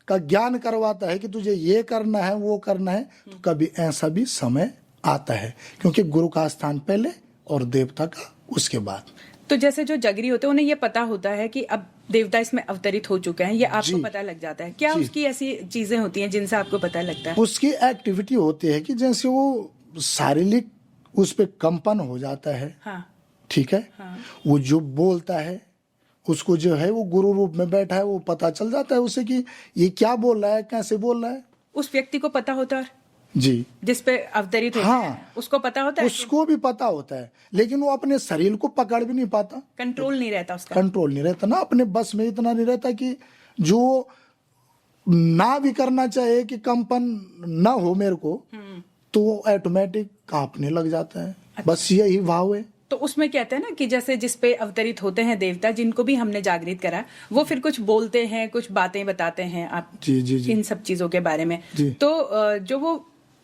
का ज्ञान करवाता है कि तुझे ये करना है वो करना है, तो कभी ऐसा भी समय आता है, क्योंकि गुरु का स्थान पहले और देवता का उसके बाद। तो जैसे जो जगरी होते हैं उन्हें ये पता होता है कि अब देवता इसमें अवतरित हो चुके हैं, ये आपको पता लग जाता है क्या? उसकी ऐसी चीजें होती हैं जिनसे आपको पता लगता है? उसकी एक्टिविटी होती है कि जैसे वो शारीरिक उस पे कंपन हो जाता है। हाँ। ठीक है। हाँ। वो जो बोलता है उसको जो है वो गुरु रूप में बैठा है, वो पता चल जाता है उसे कि ये क्या बोल रहा है, कैसे बोल रहा है। उस व्यक्ति को पता होता है जी, जिस पे अवतरित होता है, उसको पता होता है? उसको भी पता होता है, लेकिन वो अपने शरीर को पकड़ भी नहीं पाता, कंट्रोल नहीं रहता उसका। कंट्रोल नहीं रहता ना, अपने बस में इतना नहीं रहता कि जो ना भी करना चाहे कि कंपन ना हो मेरे को, तो ऑटोमेटिक कांपने लग जाता है। बस यही भाव है। तो उसमें कहते हैं ना कि जैसे जिस पे अवतरित होते हैं देवता, जिनको भी हमने जागृत करा, वो फिर कुछ बोलते हैं, कुछ बातें बताते हैं आप जी जी जी इन सब चीजों के बारे में। जी। तो जो वो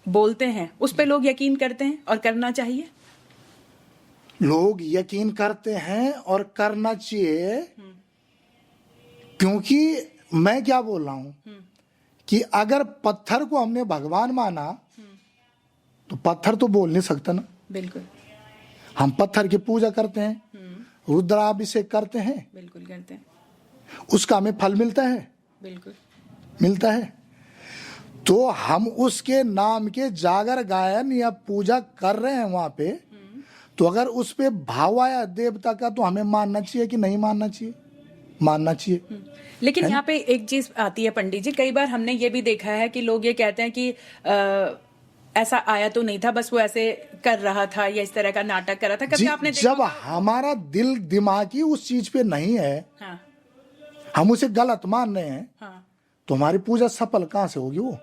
बोलते हैं उस पे लोग यकीन करते हैं और करना चाहिए। लोग यकीन करते हैं और करना चाहिए, क्योंकि मैं क्या बोल रहा हूं कि अगर पत्थर को हमने भगवान माना तो पत्थर तो बोल नहीं सकता ना। बिल्कुल। हम पत्थर की पूजा करते हैं, रुद्राभिषेक करते हैं, बिल्कुल करते हैं। उसका हमें फल मिलता है, बिल्कुल मिलता है। तो हम उसके नाम के जागर गायन या पूजा कर रहे हैं वहां पे, तो अगर उस पे भाव आया देवता का तो हमें मानना चाहिए कि नहीं मानना चाहिए? मानना चाहिए। लेकिन यहाँ पे एक चीज आती है पंडित जी, कई बार हमने ये भी देखा है कि लोग ये कहते हैं कि ऐसा आया तो नहीं था, बस वो ऐसे कर रहा था या इस तरह का नाटक कर रहा था। कभी आपने देखा जब हमारा दिल दिमाग ही उस चीज पे नहीं है, हाँ, हम उसे गलत मान रहे हैं, हाँ। तो हमारी पूजा सफल कहाँ से होगी वो?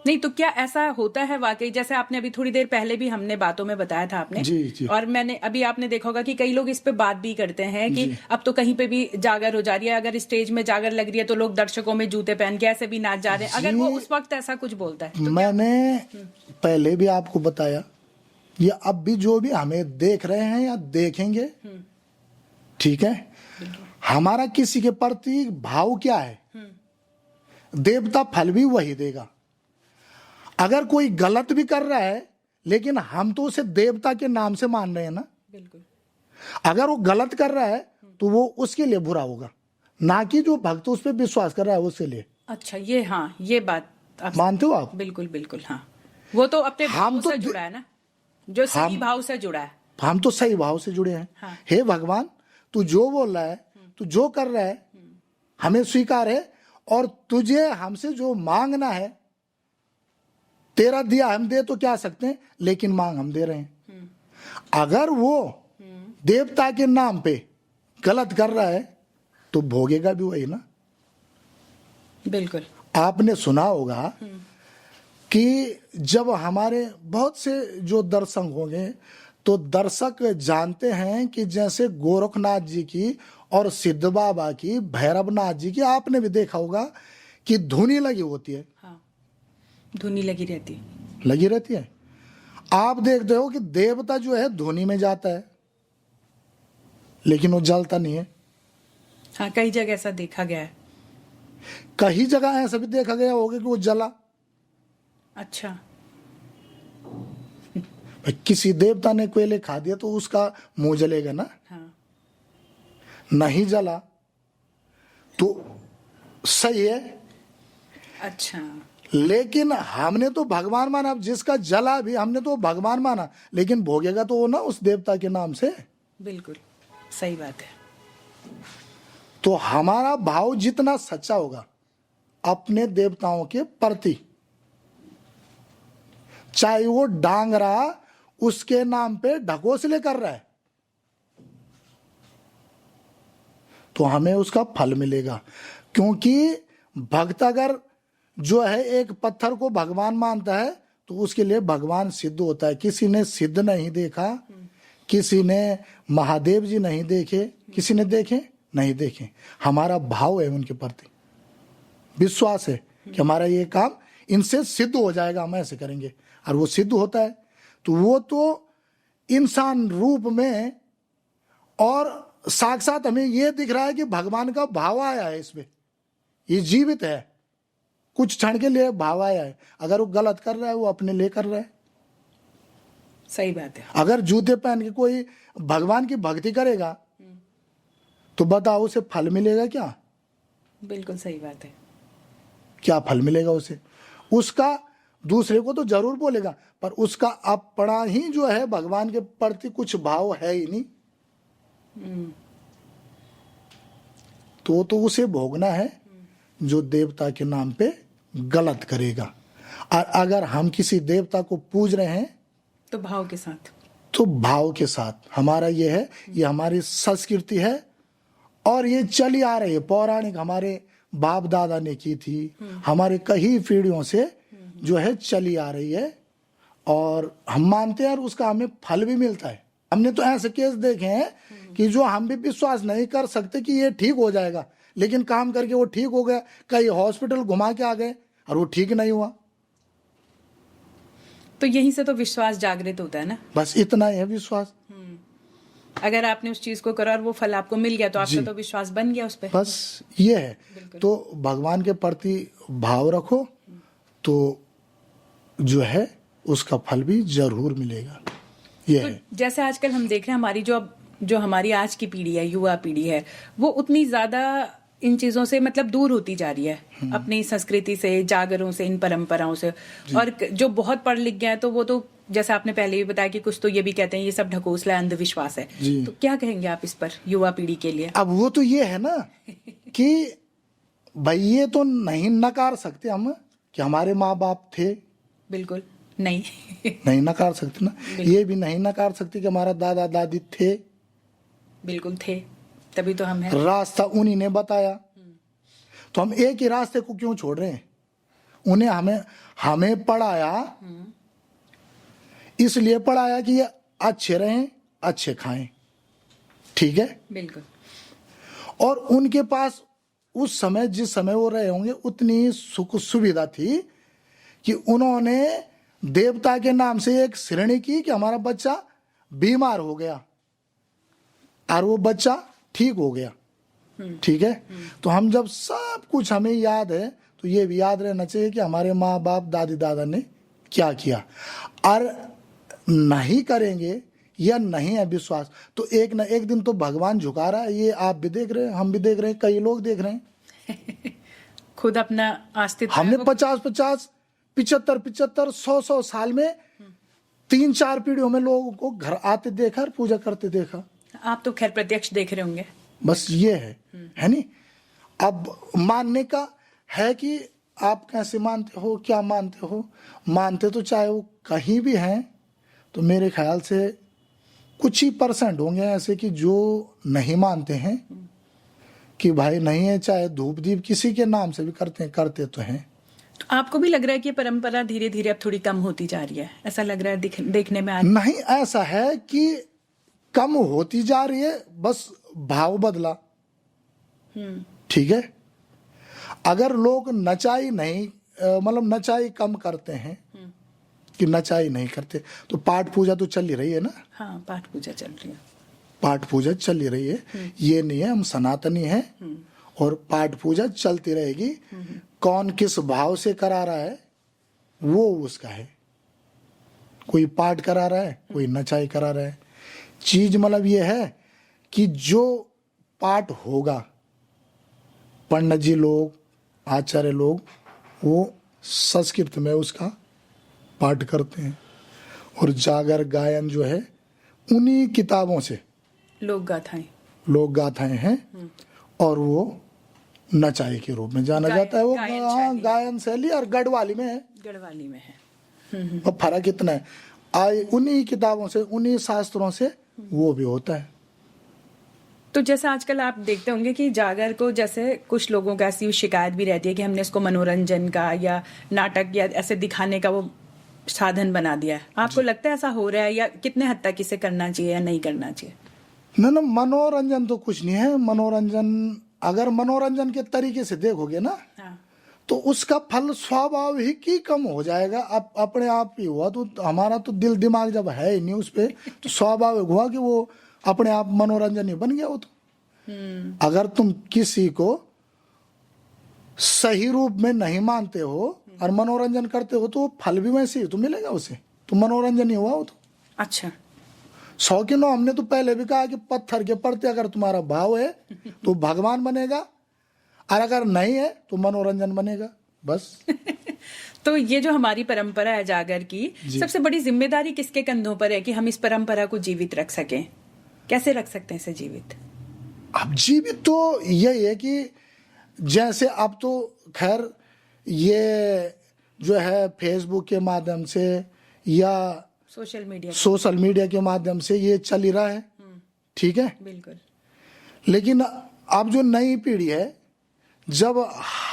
नहीं तो क्या ऐसा होता है वाकई, जैसे आपने अभी थोड़ी देर पहले भी हमने बातों में बताया था आपने, जी, जी। और मैंने अभी आपने देखा होगा कि कई लोग इस पे बात भी करते हैं कि अब तो कहीं पे भी जागर हो जा रही है, अगर स्टेज में जागर लग रही है तो लोग दर्शकों में जूते पहन के ऐसे भी नाच जा रहे हैं, अगर वो उस वक्त ऐसा कुछ बोलता है तो मैंने पहले भी आपको बताया, ये अब भी जो भी हमें देख रहे हैं या देखेंगे, ठीक है, हमारा किसी के प्रति भाव क्या है, देवता फल भी वही देगा। अगर कोई गलत भी कर रहा है लेकिन हम तो उसे देवता के नाम से मान रहे हैं ना, बिल्कुल। अगर वो गलत कर रहा है तो वो उसके लिए बुरा होगा, ना कि जो भक्त उस पर विश्वास कर रहा है उसके लिए। अच्छा, ये हाँ, ये बात आप मानते हो आप? बिल्कुल बिल्कुल। हाँ, वो तो अपने भाव तो से जुड़ा है ना, जो सही भाव से जुड़ा है। हम तो सही भाव से जुड़े हैं। हाँ। हे भगवान, तू जो बोल रहा है, तू जो कर रहा है, हमें स्वीकार है, और तुझे हमसे जो मांगना है, तेरा दिया हम दे तो क्या सकते हैं, लेकिन मांग हम दे रहे हैं। अगर वो देवता के नाम पे गलत कर रहा है तो भोगेगा भी वही ना। बिल्कुल। आपने सुना होगा कि जब हमारे बहुत से जो दर्शक होंगे तो दर्शक जानते हैं कि जैसे गोरखनाथ जी की और सिद्ध बाबा की, भैरवनाथ जी की, आपने भी देखा होगा कि धुनी लगी होती है। हाँ, धुनी लगी रहती है। लगी रहती है। आप देखते हो कि देवता जो है धुनी में जाता है लेकिन वो जलता नहीं है। हाँ, कई जगह ऐसा देखा गया है। कई जगह ऐसा भी देखा गया होगा कि वो जला। अच्छा। भाई किसी देवता ने कोयले खा दिया तो उसका मुंह जलेगा ना। हाँ। नहीं जला तो सही है। अच्छा। लेकिन हमने तो भगवान माना, अब जिसका जला भी हमने तो भगवान माना, लेकिन भोगेगा तो वो ना उस देवता के नाम से। बिल्कुल सही बात है। तो हमारा भाव जितना सच्चा होगा अपने देवताओं के प्रति, चाहे वो डांगरा उसके नाम पे ढकोसले कर रहा है, तो हमें उसका फल मिलेगा। क्योंकि भक्त अगर जो है एक पत्थर को भगवान मानता है तो उसके लिए भगवान सिद्ध होता है। किसी ने सिद्ध नहीं देखा, किसी ने महादेव जी नहीं देखे, किसी ने देखे नहीं देखे, हमारा भाव है उनके प्रति, विश्वास है कि हमारा ये काम इनसे सिद्ध हो जाएगा, हम ऐसे करेंगे, और वो सिद्ध होता है। तो वो तो इंसान रूप में, और साक्षात हमें ये दिख रहा है कि भगवान का भाव आया है इसमें, ये जीवित है, कुछ क्षण के लिए भाव आया है। अगर वो गलत कर रहा है वो अपने लिए कर रहा है। सही बात है। अगर जूते पहन के कोई भगवान की भक्ति करेगा तो बताओ उसे फल मिलेगा क्या? बिल्कुल सही बात है। क्या फल मिलेगा उसे? उसका दूसरे को तो जरूर बोलेगा, पर उसका अपना ही जो है भगवान के प्रति कुछ भाव है ही नहीं, तो उसे भोगना है जो देवता के नाम पे गलत करेगा। और अगर हम किसी देवता को पूज रहे हैं तो भाव के साथ, तो भाव के साथ। हमारा ये है, ये हमारी संस्कृति है और ये चली आ रही है, पौराणिक हमारे बाप दादा ने की थी, हमारे कई पीढ़ियों से जो है चली आ रही है, और हम मानते हैं और उसका हमें फल भी मिलता है। हमने तो ऐसे केस देखे हैं कि जो हम भी विश्वास नहीं कर सकते कि ये ठीक हो जाएगा, लेकिन काम करके वो ठीक हो गया। कई हॉस्पिटल घुमा के आ गए और वो ठीक नहीं हुआ। तो यहीं से तो विश्वास जागृत होता है ना। बस इतना ही है विश्वास। अगर आपने उस चीज को करा और वो फल आपको मिल गया तो आपका तो विश्वास बन गया उस पर। बस ये है। तो भगवान के प्रति भाव रखो तो जो है उसका फल भी जरूर मिलेगा। ये तो है। जैसे आजकल हम देख रहे हैं हमारी जो हमारी आज की पीढ़ी है, युवा पीढ़ी है, वो उतनी ज्यादा इन चीजों से मतलब दूर होती जा रही है, अपनी संस्कृति से, जागरों से, इन परंपराओं से। और जो बहुत पढ़ लिख गए हैं तो वो तो जैसे आपने पहले भी बताया कि कुछ तो ये भी कहते हैं ये सब ढकोसला, अंधविश्वास है। तो क्या कहेंगे आप इस पर युवा पीढ़ी के लिए? अब वो तो ये है ना कि भाई ये तो नहीं नकार सकते हम कि हमारे माँ बाप थे, बिल्कुल नहीं नहीं नकार सकते ना। ये भी नहीं नकार सकते कि हमारा दादा दादी थे, बिल्कुल थे, तभी तो हम हैं। रास्ता उन्हीं ने बताया, तो हम एक ही रास्ते को क्यों छोड़ रहे हैं? उन्हें हमें पढ़ाया, इसलिए पढ़ाया कि ये अच्छे रहें, अच्छे खाएं, ठीक है। बिल्कुल। और उनके पास उस समय, जिस समय वो रहे होंगे, उतनी सुख सुविधा थी कि उन्होंने देवता के नाम से एक श्रेणी की कि हमारा बच्चा बीमार हो गया और वो बच्चा ठीक हो गया, ठीक है। तो हम जब सब कुछ हमें याद है तो ये भी याद रहना चाहिए कि हमारे माँ बाप दादी दादा ने क्या किया। और नहीं करेंगे या नहीं है विश्वास तो एक ना एक दिन तो भगवान झुका रहा है। ये आप भी देख रहे हैं, हम भी देख रहे हैं, कई लोग देख रहे हैं। खुद अपना अस्तित्व हमने 50-50, 75-75, 100-100 साल में 3-4 पीढ़ियों में लोगों को घर आते देखा और पूजा करते देखा। आप तो खैर प्रत्यक्ष देख रहे होंगे। बस ये है नहीं। अब मानने का है कि आप कैसे मानते हो, क्या मानते हो। मानते तो चाहे वो कहीं भी हैं तो मेरे ख्याल से कुछ ही % होंगे ऐसे कि जो नहीं मानते हैं कि भाई नहीं है, चाहे धूप दीप किसी के नाम से भी करते तो हैं। तो आपको भी लग रहा है कि ये परंपरा धीरे धीरे अब थोड़ी कम होती जा रही है, ऐसा लग रहा है देखने में आज? नहीं, ऐसा है कि कम होती जा रही है, बस भाव बदला, ठीक है। अगर लोग नचाई नहीं, मतलब नचाई कम करते हैं कि नचाई नहीं करते, तो पाठ पूजा तो चल ही रही है ना। हाँ, पाठ पूजा चल रही है, पाठ पूजा चल ही रही है। ये नहीं है हम सनातनी हैं और पाठ पूजा चलती रहेगी। कौन किस भाव से करा रहा है वो उसका है। कोई पाठ करा रहा है, कोई नचाई करा रहा है। चीज मतलब ये है कि जो पाठ होगा, पंडित जी लोग, आचार्य लोग, वो संस्कृत में उसका पाठ करते हैं और जागर गायन जो है उन्हीं किताबों से लोक गाथाएं हैं और वो नचाई के रूप में जाना जाता है। वो गायन शैली और गढ़वाली में है। और फर्क इतना है, आए उन्हीं किताबों से, उन्हीं शास्त्रों से वो भी होता है। तो जैसे आजकल आप देखते होंगे कि जागर को, जैसे कुछ लोगों का ऐसी शिकायत भी रहती है कि हमने इसको मनोरंजन का या नाटक या ऐसे दिखाने का वो साधन बना दिया है। आपको लगता है ऐसा हो रहा है या कितने हद तक इसे करना चाहिए या नहीं करना चाहिए? ना, मनोरंजन तो कुछ नहीं है। मनोरंजन अगर मनोरंजन के तरीके से देखोगे ना, हाँ, तो उसका फल स्वाभाविक ही कम हो जाएगा। अब अपने आप ही हुआ। तो हमारा तो दिल दिमाग जब है ही नहीं उस पे, तो स्वाभाविक हुआ कि वो अपने आप मनोरंजन ही बन गया। वो तो अगर तुम किसी को सही रूप में नहीं मानते हो और मनोरंजन करते हो तो फल भी वैसे ही तो मिलेगा उसे, तो मनोरंजन ही हुआ वो तो। अच्छा, 100 के 9 हमने तो पहले भी कहा कि पत्थर के पड़ते अगर तुम्हारा भाव है तो भगवान बनेगा, और अगर नहीं है तो मनोरंजन बनेगा, बस। तो ये जो हमारी परंपरा है जागर की, सबसे बड़ी जिम्मेदारी किसके कंधों पर है कि हम इस परंपरा को जीवित रख सकें? कैसे रख सकते हैं इसे जीवित? अब जीवित तो यही है कि जैसे अब तो खैर ये जो है फेसबुक के माध्यम से या सोशल मीडिया के माध्यम से ये चल ही रहा है, ठीक है। बिल्कुल। लेकिन अब जो नई पीढ़ी है, जब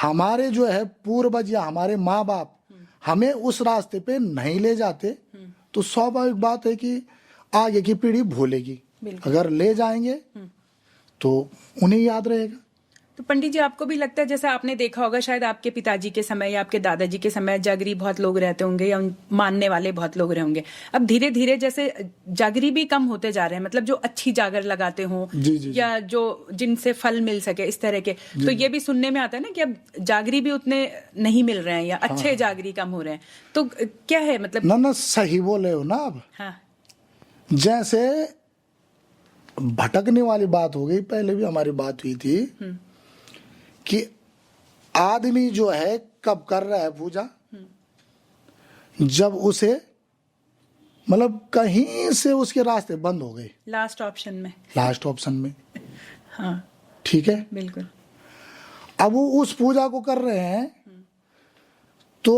हमारे जो है पूर्वज या हमारे माँ बाप हमें उस रास्ते पे नहीं ले जाते, तो स्वाभाविक बात है कि आगे की पीढ़ी भूलेगी। अगर ले जाएंगे तो उन्हें याद रहेगा। तो पंडित जी, आपको भी लगता है, जैसे आपने देखा होगा शायद आपके पिताजी के समय या आपके दादाजी के समय जागरी बहुत लोग रहते होंगे या मानने वाले बहुत लोग रहे होंगे, अब धीरे धीरे जैसे जागरी भी कम होते जा रहे हैं, मतलब जो अच्छी जागर लगाते हों या जो जिनसे फल मिल सके इस तरह के, तो ये भी सुनने में आता है ना कि अब जागरी भी उतने नहीं मिल रहे हैं या अच्छे जागरी कम हो रहे हैं, तो क्या है मतलब? ना सही बोले हो ना आप। हाँ, जैसे भटकने वाली बात हो गई, पहले भी हमारी बात हुई थी कि आदमी जो है कब कर रहा है पूजा, जब उसे मतलब कहीं से उसके रास्ते बंद हो गए, लास्ट ऑप्शन में। हाँ, ठीक है, बिल्कुल। अब वो उस पूजा को कर रहे हैं तो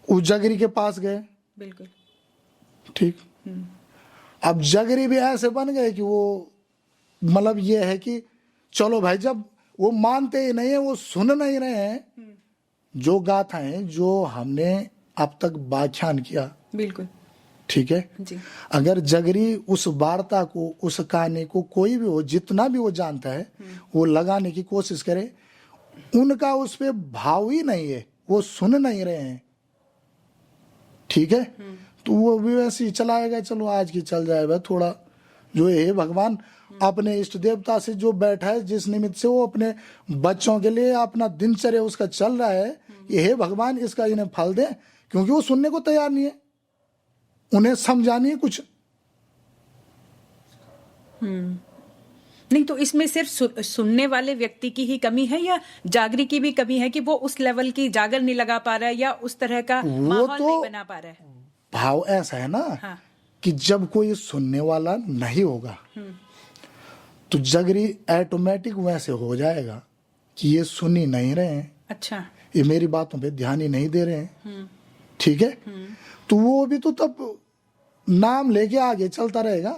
उस जगरी के पास गए, बिल्कुल ठीक। अब जगरी भी ऐसे बन गए कि वो मतलब ये है कि चलो भाई, जब वो मानते ही नहीं है, वो सुन नहीं रहे हैं जो गाथाएं जो हमने अब तक व्याख्यान किया, बिल्कुल ठीक है जी। अगर जगरी उस वार्ता को, उस कहानी को, कोई भी हो, जितना भी वो जानता है, वो लगाने की कोशिश करे, उनका उस पे भाव ही नहीं है, वो सुन नहीं रहे हैं, ठीक है, तो वो भी वैसे ही चलाएगा, चलो आज की चल जाएगा थोड़ा, जो है भगवान अपने इष्ट देवता से जो बैठा है, जिस निमित्त से वो अपने बच्चों के लिए अपना दिनचर्या उसका चल रहा है, ये हे भगवान इसका इन्हें फल दे, क्योंकि वो सुनने को तैयार नहीं है, उन्हें समझानी है कुछ। नहीं, तो इसमें सिर्फ सुनने वाले व्यक्ति की ही कमी है या जागरी की भी कमी है कि वो उस लेवल की जागर नहीं लगा पा रहा है या उस तरह का माहौल तो नहीं बना पा रहा है? भाव ऐसा है ना, हाँ, कि जब कोई सुनने वाला नहीं होगा तो जगरी ऑटोमेटिक वैसे हो जाएगा कि ये सुन ही नहीं रहे हैं, अच्छा, ये मेरी बातों पे ध्यान ही नहीं दे रहे हैं, ठीक है, तो वो भी तो तब नाम लेके आगे चलता रहेगा।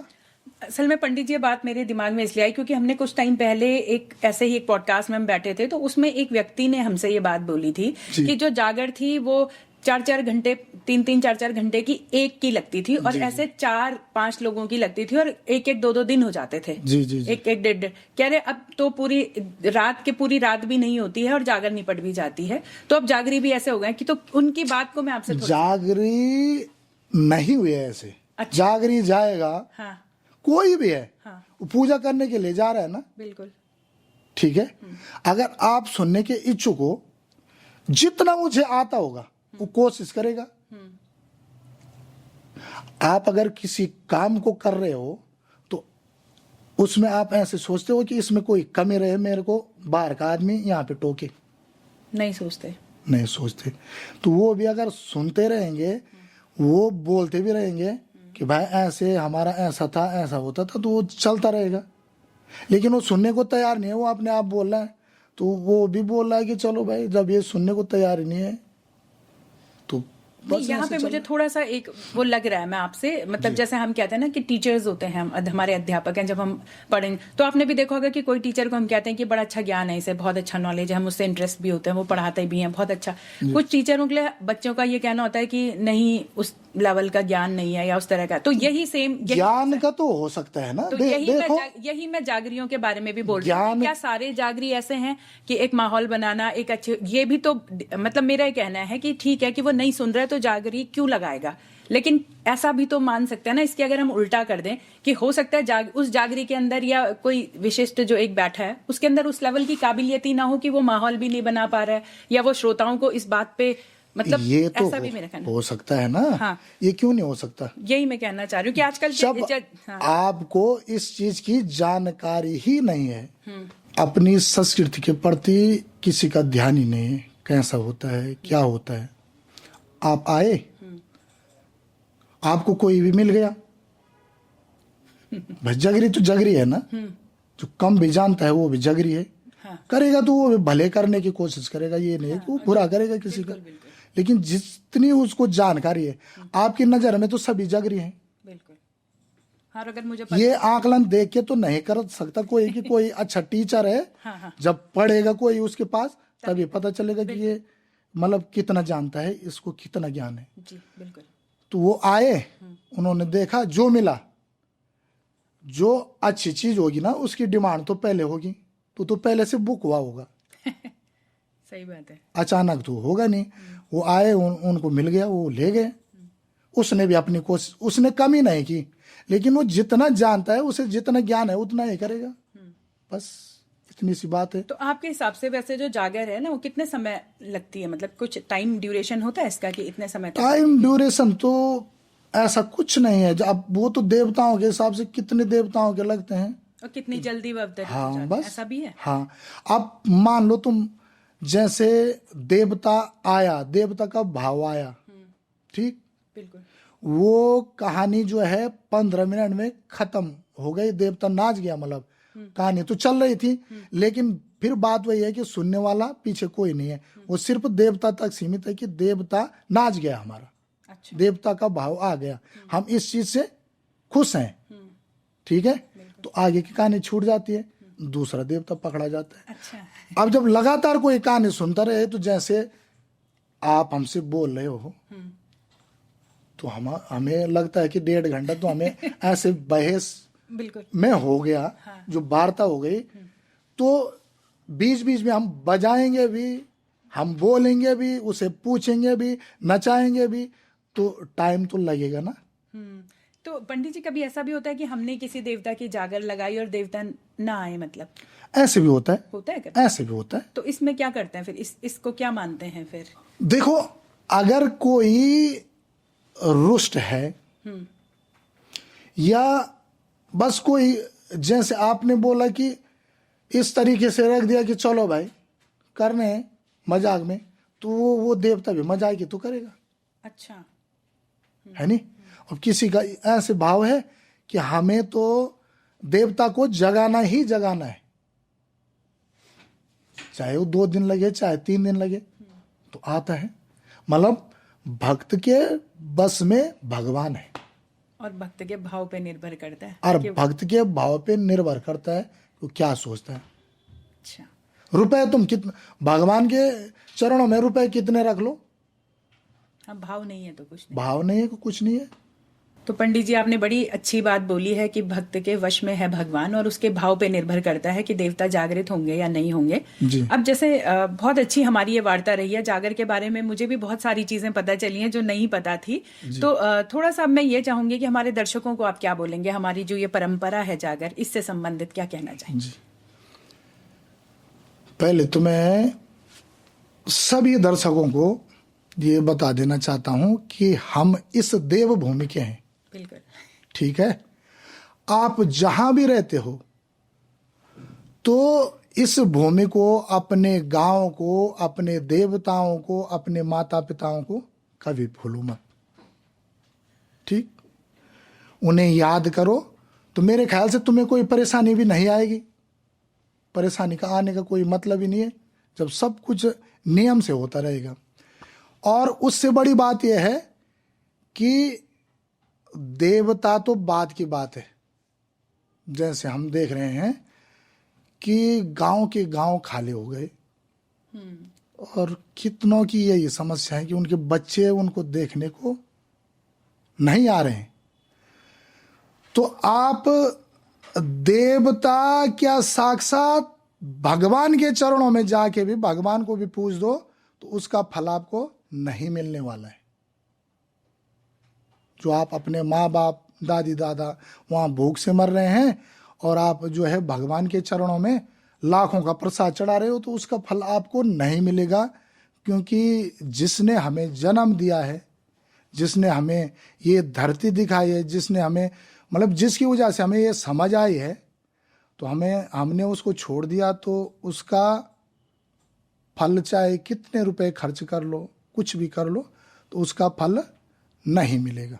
असल में पंडित जी, ये बात मेरे दिमाग में इसलिए आई क्योंकि हमने कुछ टाइम पहले एक ऐसे ही एक पॉडकास्ट में हम बैठे थे, तो उसमें एक व्यक्ति ने हमसे ये बात बोली थी कि जो जागर थी वो 4-4 घंटे, 3-3, 4-4 घंटे की एक की लगती थी और ऐसे 4-5 लोगों की लगती थी और 1-1, 2-2 दिन हो जाते थे, एक 1-1.5 कह रहे, अब तो पूरी रात भी नहीं होती है और जागर निपट भी जाती है, तो अब जागरी भी ऐसे हो गए कि, तो उनकी बात को मैं आपसे जागरी नहीं हुई है ऐसे। अच्छा। जागरी जाएगा, हाँ, कोई भी है, हाँ, वो पूजा करने के लिए जा रहा है ना, बिल्कुल, ठीक है, अगर आप सुनने के इच्छुक हो, जितना मुझे आता होगा वो कोशिश करेगा। आप अगर किसी काम को कर रहे हो तो उसमें आप ऐसे सोचते हो कि इसमें कोई कमी रहे, मेरे को बाहर का आदमी यहाँ पे टोके, नहीं सोचते, तो वो भी अगर सुनते रहेंगे, वो बोलते भी रहेंगे कि भाई ऐसे हमारा ऐसा था, ऐसा होता था, तो वो चलता रहेगा, लेकिन वो सुनने को तैयार नहीं है, वो अपने आप बोल रहा है, तो वो भी बोल रहा है कि चलो भाई, जब ये सुनने को तैयार ही नहीं है तो नहीं, यहाँ पे मुझे थोड़ा सा एक वो लग रहा है, मैं आपसे मतलब जैसे हम कहते हैं ना कि टीचर्स होते हैं, हम हमारे अध्यापक हैं, जब हम पढ़ें तो आपने भी देखा होगा कि कोई टीचर को हम कहते हैं कि बड़ा अच्छा ज्ञान है, इसे बहुत अच्छा नॉलेज है, हम उससे इंटरेस्ट भी होते हैं, वो पढ़ाते भी हैं बहुत अच्छा। कुछ टीचरों के लिए बच्चों का ये कहना होता है कि नहीं, उस लेवल का ज्ञान नहीं है या उस तरह का, तो यही सेम ज्ञान का तो हो सकता है ना, तो यही मैं जागरियों के बारे में भी बोल रही हूँ, क्या सारे जागरी ऐसे हैं कि एक माहौल बनाना, एक अच्छे, ये भी तो मतलब मेरा ये कहना है कि ठीक है कि वो नहीं सुन रहे तो जागरी क्यों लगाएगा, लेकिन ऐसा भी तो मान सकते हैं ना इसके, अगर हम उल्टा कर दें कि हो सकता है उस जागरी के अंदर या कोई विशिष्ट जो एक बैठा है उसके अंदर उस लेवल की काबिलियत ही ना हो कि वो माहौल भी नहीं बना पा रहा है या वो श्रोताओं को इस बात पे, मतलब ये तो ऐसा भी मेरा कहना हो सकता है ना। हाँ, ये क्यों नहीं हो सकता, यही मैं कहना चाह रही हूँ कि आजकल जब आपको इस चीज की जानकारी ही नहीं है, अपनी संस्कृति के प्रति किसी का ध्यान ही नहीं है, कैसा होता है, क्या होता है, आप आए, आपको कोई भी मिल गया, भाई जगरी तो जगरी है ना, जो कम भी जानता है वो भी जगरी है, करेगा तो वो भले करने की कोशिश करेगा, ये नहीं कि वो बुरा करेगा किसी का, लेकिन जितनी उसको जानकारी है, आपकी नजर में तो सभी जगरी हैं, बिल्कुल। हाँ, अगर मुझे ये आकलन देख के तो नहीं कर सकता कोई कि कोई अच्छा टीचर है, जब पढ़ेगा कोई उसके पास तभी पता चलेगा कि ये मतलब कितना जानता है, इसको कितना ज्ञान है, जी बिल्कुल। तो वो आए, उन्होंने देखा, जो मिला, जो अच्छी चीज होगी ना उसकी डिमांड तो पहले होगी, तो पहले से बुक हुआ होगा। सही बात है। अचानक तो होगा नहीं। वो आए, उनको मिल गया, वो ले गए। उसने भी अपनी कोशिश, उसने कमी नहीं की, लेकिन वो जितना जानता है, उसे जितना ज्ञान है उतना ही करेगा। बस इतनी सी बात है। तो आपके हिसाब से वैसे जो जागर है ना, वो कितने समय लगती है? मतलब कुछ टाइम ड्यूरेशन होता है इसका कि इतने समय तक? टाइम ड्यूरेशन तो ऐसा कुछ नहीं है। अब वो तो देवताओं के हिसाब से कितने देवताओं के लगते हैं और कितनी जल्दी वो अवतरित हो हाँ जाते हैं, बस ऐसा भी है? हाँ। अब मान लो तुम, जैसे देवता आया, देवता का भाव आया, ठीक, बिल्कुल। वो कहानी जो है 15 मिनट में खत्म हो गई। देवता नाच गया, मतलब कहानी तो चल रही थी, लेकिन फिर बात वही है कि सुनने वाला पीछे कोई नहीं है। वो सिर्फ देवता तक सीमित है कि देवता नाच गया हमारा। अच्छा। देवता का भाव आ गया, हम इस चीज से खुश हैं, ठीक है। तो आगे की कहानी छूट जाती है, दूसरा देवता पकड़ा जाता है। अच्छा। अब जब लगातार कोई कहानी सुनता रहे, तो जैसे आप हमसे बोल रहे हो, तो हमें लगता है कि 1.5 घंटा तो हमें ऐसे बहस बिल्कुल में हो गया। हाँ। जो वार्ता हो गई, तो बीच बीच में हम बजाएंगे भी, हम बोलेंगे भी, उसे पूछेंगे भी, नचाएंगे भी, तो टाइम तो लगेगा ना। तो पंडित जी, कभी ऐसा भी होता है कि हमने किसी देवता की जागर लगाई और देवता ना आए? मतलब ऐसे भी होता है, होता है कभी? ऐसे भी होता है। तो इसमें क्या करते हैं फिर? इसको क्या मानते हैं फिर? देखो, अगर कोई रुष्ट है, या बस कोई, जैसे आपने बोला कि इस तरीके से रख दिया कि चलो भाई करने हैं मजाक में, तो वो देवता भी मजाक ही तो करेगा। अच्छा। है नहीं। और किसी का ऐसे भाव है कि हमें तो देवता को जगाना ही जगाना है, चाहे वो 2 दिन लगे, चाहे 3 दिन लगे, तो आता है। मतलब भक्त के बस में भगवान है, और भक्त के भाव पे निर्भर करता है और कि भक्त के भाव पे निर्भर करता है वो क्या सोचता है। अच्छा। रुपए तुम कितने, भगवान के चरणों में रुपए कितने रख लो, हाँ, भाव नहीं है तो कुछ नहीं। भाव नहीं है तो कुछ नहीं है। तो पंडित जी, आपने बड़ी अच्छी बात बोली है कि भक्त के वश में है भगवान, और उसके भाव पे निर्भर करता है कि देवता जागृत होंगे या नहीं होंगे। जी। अब जैसे बहुत अच्छी हमारी ये वार्ता रही है जागर के बारे में, मुझे भी बहुत सारी चीजें पता चली हैं जो नहीं पता थी। तो थोड़ा सा मैं ये चाहूंगी कि हमारे दर्शकों को आप क्या बोलेंगे, हमारी जो ये परंपरा है जागर, इससे संबंधित क्या कहना चाहेंगे? जी, पहले तो मैं सभी दर्शकों को ये बता देना चाहता हूं कि हम इस देवभूमि के हैं। बिल्कुल। ठीक है। आप जहां भी रहते हो, तो इस भूमि को, अपने गांव को, अपने देवताओं को, अपने माता पिताओं को कभी भूलो मत। ठीक, उन्हें याद करो, तो मेरे ख्याल से तुम्हें कोई परेशानी भी नहीं आएगी। परेशानी का आने का कोई मतलब ही नहीं है, जब सब कुछ नियम से होता रहेगा। और उससे बड़ी बात यह है कि देवता तो बात की बात है। जैसे हम देख रहे हैं कि गांव के गांव खाली हो गए, और कितनों की यही समस्या है कि उनके बच्चे उनको देखने को नहीं आ रहे हैं। तो आप देवता क्या, साक्षात भगवान के चरणों में जाके भी भगवान को भी पूछ दो, तो उसका फल आपको नहीं मिलने वाला है। जो आप अपने माँ बाप, दादी दादा वहां भूख से मर रहे हैं, और आप जो है भगवान के चरणों में लाखों का प्रसाद चढ़ा रहे हो, तो उसका फल आपको नहीं मिलेगा। क्योंकि जिसने हमें जन्म दिया है, जिसने हमें ये धरती दिखाई है, जिसने हमें, मतलब जिसकी वजह से हमें ये समझ आई है, तो हमने उसको छोड़ दिया, तो उसका फल चाहे कितने रुपए खर्च कर लो, कुछ भी कर लो, तो उसका फल नहीं मिलेगा।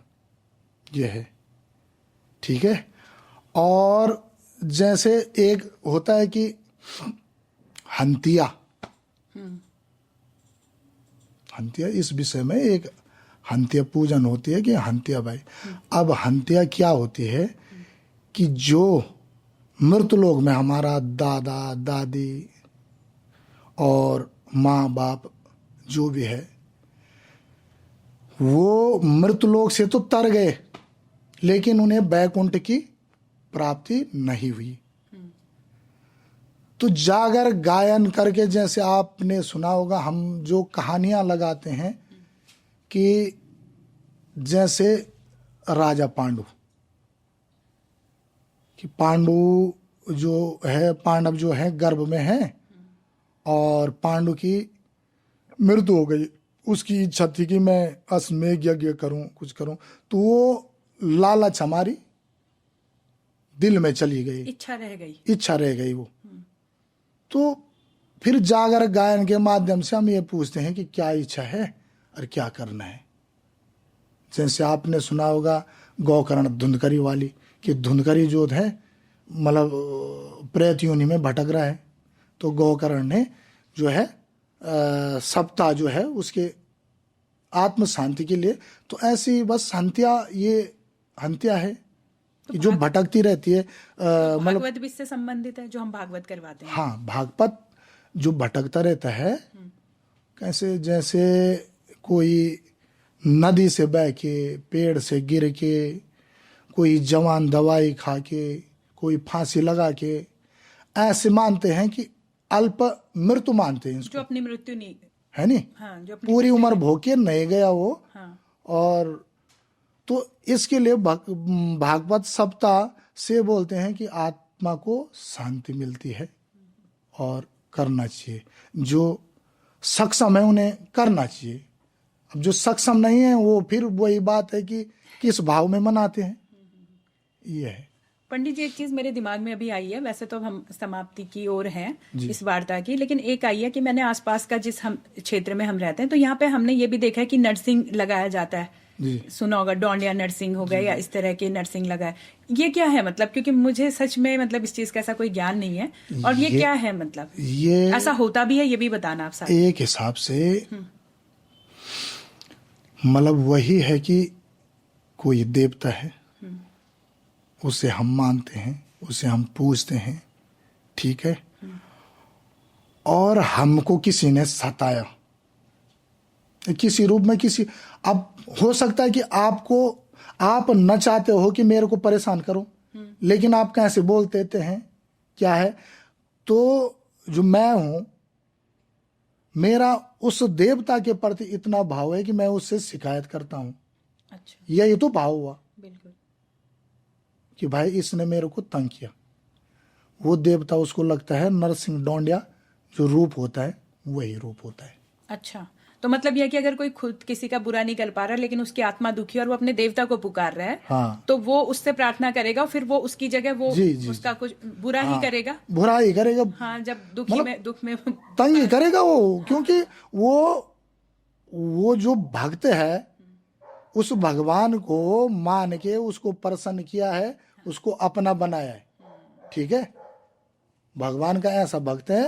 यह है, ठीक है। और जैसे एक होता है कि हंतिया, हंतिया, इस विषय में एक हंतिया पूजन होती है कि हंतिया भाई। अब हंतिया क्या होती है कि जो मृत लोक में हमारा दादा दादी और माँ बाप जो भी है, वो मृत लोक से तो तर गए, लेकिन उन्हें बैकुंठ की प्राप्ति नहीं हुई। तो जागर गायन करके, जैसे आपने सुना होगा, हम जो कहानियां लगाते हैं कि जैसे राजा पांडु, कि पांडु जो है, पांडव जो है गर्भ में है और पांडु की मृत्यु हो गई। उसकी इच्छा थी कि मैं अश्वमेध यज्ञ करूं, कुछ करूं, तो वो लालच हमारी दिल में चली गई, इच्छा रह गई वो। तो फिर जागर गायन के माध्यम से हम ये पूछते हैं कि क्या इच्छा है और क्या करना है। जैसे आपने सुना होगा गौकर्ण धुंधकरी वाली, कि धुंधकरी जो है मतलब प्रेत योनि में भटक रहा है, तो गौकर्ण ने जो है सप्ताह जो है उसके आत्म शांति के लिए, तो ऐसी बस हंत्या, ये हंत्या है कि जो भटकती रहती है। मतलब भागवत भी इससे संबंधित है, जो हम भागवत करवाते हैं। हाँ, भागवत जो भटकता रहता है, कैसे जैसे कोई नदी से बह के, पेड़ से गिर के, कोई जवान दवाई खा के, कोई फांसी लगा के, ऐसे मानते हैं कि अल्प मृत्यु मानते हैं इसको, जो अपनी मृत्यु नहीं है नहीं। हाँ, जो पूरी उम्र भोगे नहीं गया वो। हाँ। और तो इसके लिए भागवत सप्ताह से बोलते हैं कि आत्मा को शांति मिलती है और करना चाहिए। जो सक्षम है उन्हें करना चाहिए। अब जो सक्षम नहीं है वो फिर वही बात है कि किस भाव में मनाते हैं, ये है। पंडित जी, एक चीज मेरे दिमाग में अभी आई है, वैसे तो हम समाप्ति की ओर हैं इस वार्ता की, लेकिन एक आई है कि मैंने आसपास का जिस हम क्षेत्र में हम रहते हैं, तो यहाँ पे हमने ये भी देखा है कि नर्सिंग लगाया जाता है। सुना होगा, डोंडिया नर्सिंग हो गया या इस तरह की नर्सिंग लगाए। ये क्या है मतलब? क्योंकि मुझे सच में मतलब इस चीज का ऐसा कोई ज्ञान नहीं है, और ये क्या है मतलब? ये ऐसा होता भी है, ये भी बताना आप साथ। एक हिसाब से मतलब वही है कि कोई देवता है, उसे हम मानते हैं, उसे हम पूजते हैं, ठीक है, और हमको किसी ने सताया किसी रूप में, किसी, अब हो सकता है कि आप न चाहते हो कि मेरे को परेशान करो, लेकिन आप कैसे बोल देते हैं, क्या है, तो जो मैं हूं, मेरा उस देवता के प्रति इतना भाव है कि मैं उससे शिकायत करता हूं। अच्छा, यही तो भाव हुआ। बिल्कुल, कि भाई इसने मेरे को तंग किया। वो देवता, उसको लगता है नरसिंह डोंडिया जो रूप होता है वही रूप होता है। अच्छा, तो मतलब यह कि अगर कोई खुद किसी का बुरा नहीं कर पा रहा, लेकिन उसकी आत्मा दुखी और वो अपने देवता को पुकार रहा है, हाँ, तो वो उससे प्रार्थना करेगा, फिर वो उसकी जगह वो जी, उसका कुछ बुरा ही करेगा। बुरा ही करेगा। हाँ, जब दुख में तंग ही करेगा वो, क्योंकि वो जो भक्त है, उस भगवान को मान के उसको प्रसन्न किया है, उसको अपना बनाया है, ठीक है। भगवान का ऐसा भक्त है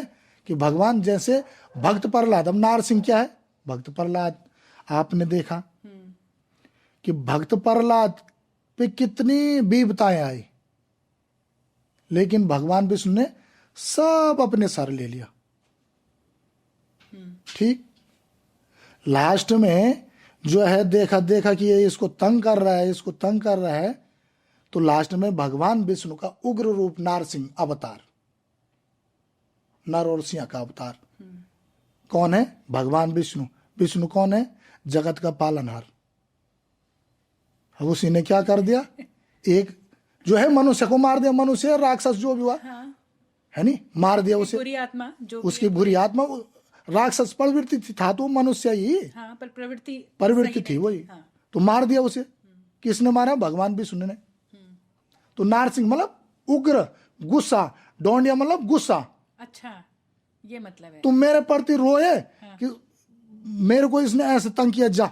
कि भगवान जैसे भक्त प्रहलाद, अब नारसिंह क्या है, भक्त प्रहलाद, आपने देखा कि भक्त प्रहलाद पे कितनी विपदाएं आई, लेकिन भगवान विष्णु ने सब अपने सर ले लिया, ठीक। लास्ट में जो है देखा कि ये इसको तंग कर रहा है, तो लास्ट में भगवान विष्णु का उग्र रूप नारसिंह अवतार, नर और सिंह का अवतार, कौन है, भगवान विष्णु। विष्णु कौन है, जगत का पालनहार। अब उसी ने क्या कर दिया, एक जो है मनुष्य को मार दिया, मनुष्य राक्षस जो भी हुआ, है नहीं, मार दिया उसे, बुरी आत्मा, जो उसकी बुरी आत्मा, राक्षस प्रवृत्ति था तो मनुष्य ही, पर प्रवृत्ति थी वही, तो मार दिया उसे। किसने मारा, भगवान विष्णु ने। तो नारसिंह मतलब उग्र, गुस्सा, डोंडिया मतलब गुस्सा। अच्छा, ये मतलब है, तुम मेरे प्रति रोए कि मेरे को इसने ऐसे तंग किया, जा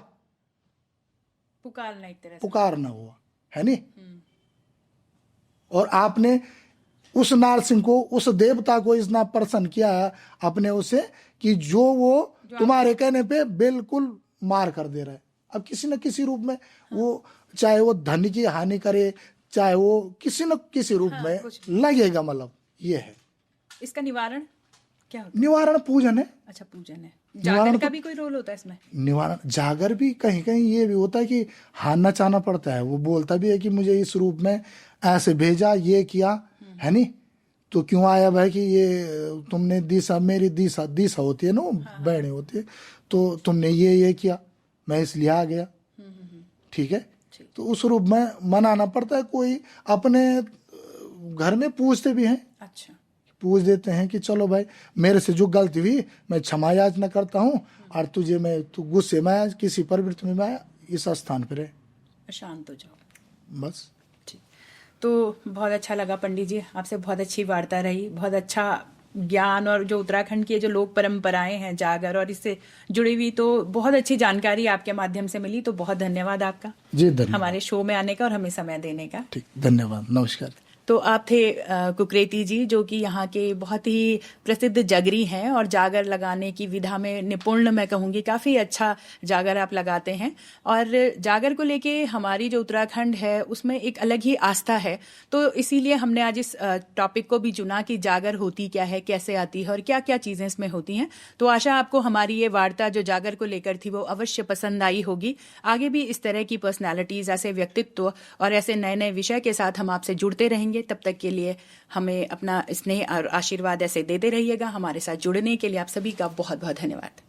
पुकारना, एक तरह से पुकारना हुआ, है नहीं। और आपने उस नारसिंह को, उस देवता को इतना प्रसन्न किया अपने उसे कि जो वो तुम्हारे कहने पे बिल्कुल मार कर दे रहा है। अब किसी न किसी रूप में वो, चाहे वो धन की हानि करे, चाहे वो किसी न किसी रूप में लगेगा, मतलब ये है। इसका निवारण क्या होता है? निवारण पूजन है। अच्छा, पूजन है। जागर का भी कोई रोल होता है इसमें? निवारण, जागर भी कहीं कहीं ये भी होता है कि हाथ नचाना पड़ता है। वो बोलता भी है कि मुझे इस रूप में ऐसे भेजा, ये किया, है नहीं, तो क्यों आया भाई कि ये तुमने दिशा, मेरी दिशा दिशा होती है ना, बहनें होती है, तो तुमने ये किया, मैं इसलिए आ गया। ठीक है, तो उस रूप में मनाना पड़ता है। कोई अपने घर में पूछते भी हैं, अच्छा, पूछ देते हैं कि चलो भाई मेरे से जो गलती हुई मैं क्षमा याचना करता हूँ, और तू गुस्से में आया, किसी प्रवृत्ति में आया, इस स्थान पर है, शांत हो जाओ बस। ठीक। तो बहुत अच्छा लगा पंडित जी, आपसे बहुत अच्छी वार्ता रही, बहुत अच्छा ज्ञान और जो उत्तराखंड की जो लोक परंपराएं हैं जागर और इससे जुड़ी हुई, तो बहुत अच्छी जानकारी आपके माध्यम से मिली। तो बहुत धन्यवाद आपका जी, धन्यवाद हमारे शो में आने का और हमें समय देने का। ठीक, धन्यवाद, नमस्कार। तो आप थे कुकरेती जी, जो कि यहाँ के बहुत ही प्रसिद्ध जागरी हैं और जागर लगाने की विधा में निपुण, मैं कहूँगी काफ़ी अच्छा जागर आप लगाते हैं। और जागर को लेके हमारी जो उत्तराखंड है उसमें एक अलग ही आस्था है। तो इसीलिए हमने आज इस टॉपिक को भी चुना कि जागर होती क्या है, कैसे आती है और क्या क्या चीज़ें इसमें होती हैं। तो आशा आपको हमारी ये वार्ता जो जागर को लेकर थी वो अवश्य पसंद आई होगी। आगे भी इस तरह की पर्सनैलिटीज़, ऐसे व्यक्तित्व और ऐसे नए नए विषय के साथ हम आपसे जुड़ते रहेंगे। तब तक के लिए हमें अपना स्नेह और आशीर्वाद ऐसे देते रहिएगा। हमारे साथ जुड़ने के लिए आप सभी का बहुत बहुत धन्यवाद।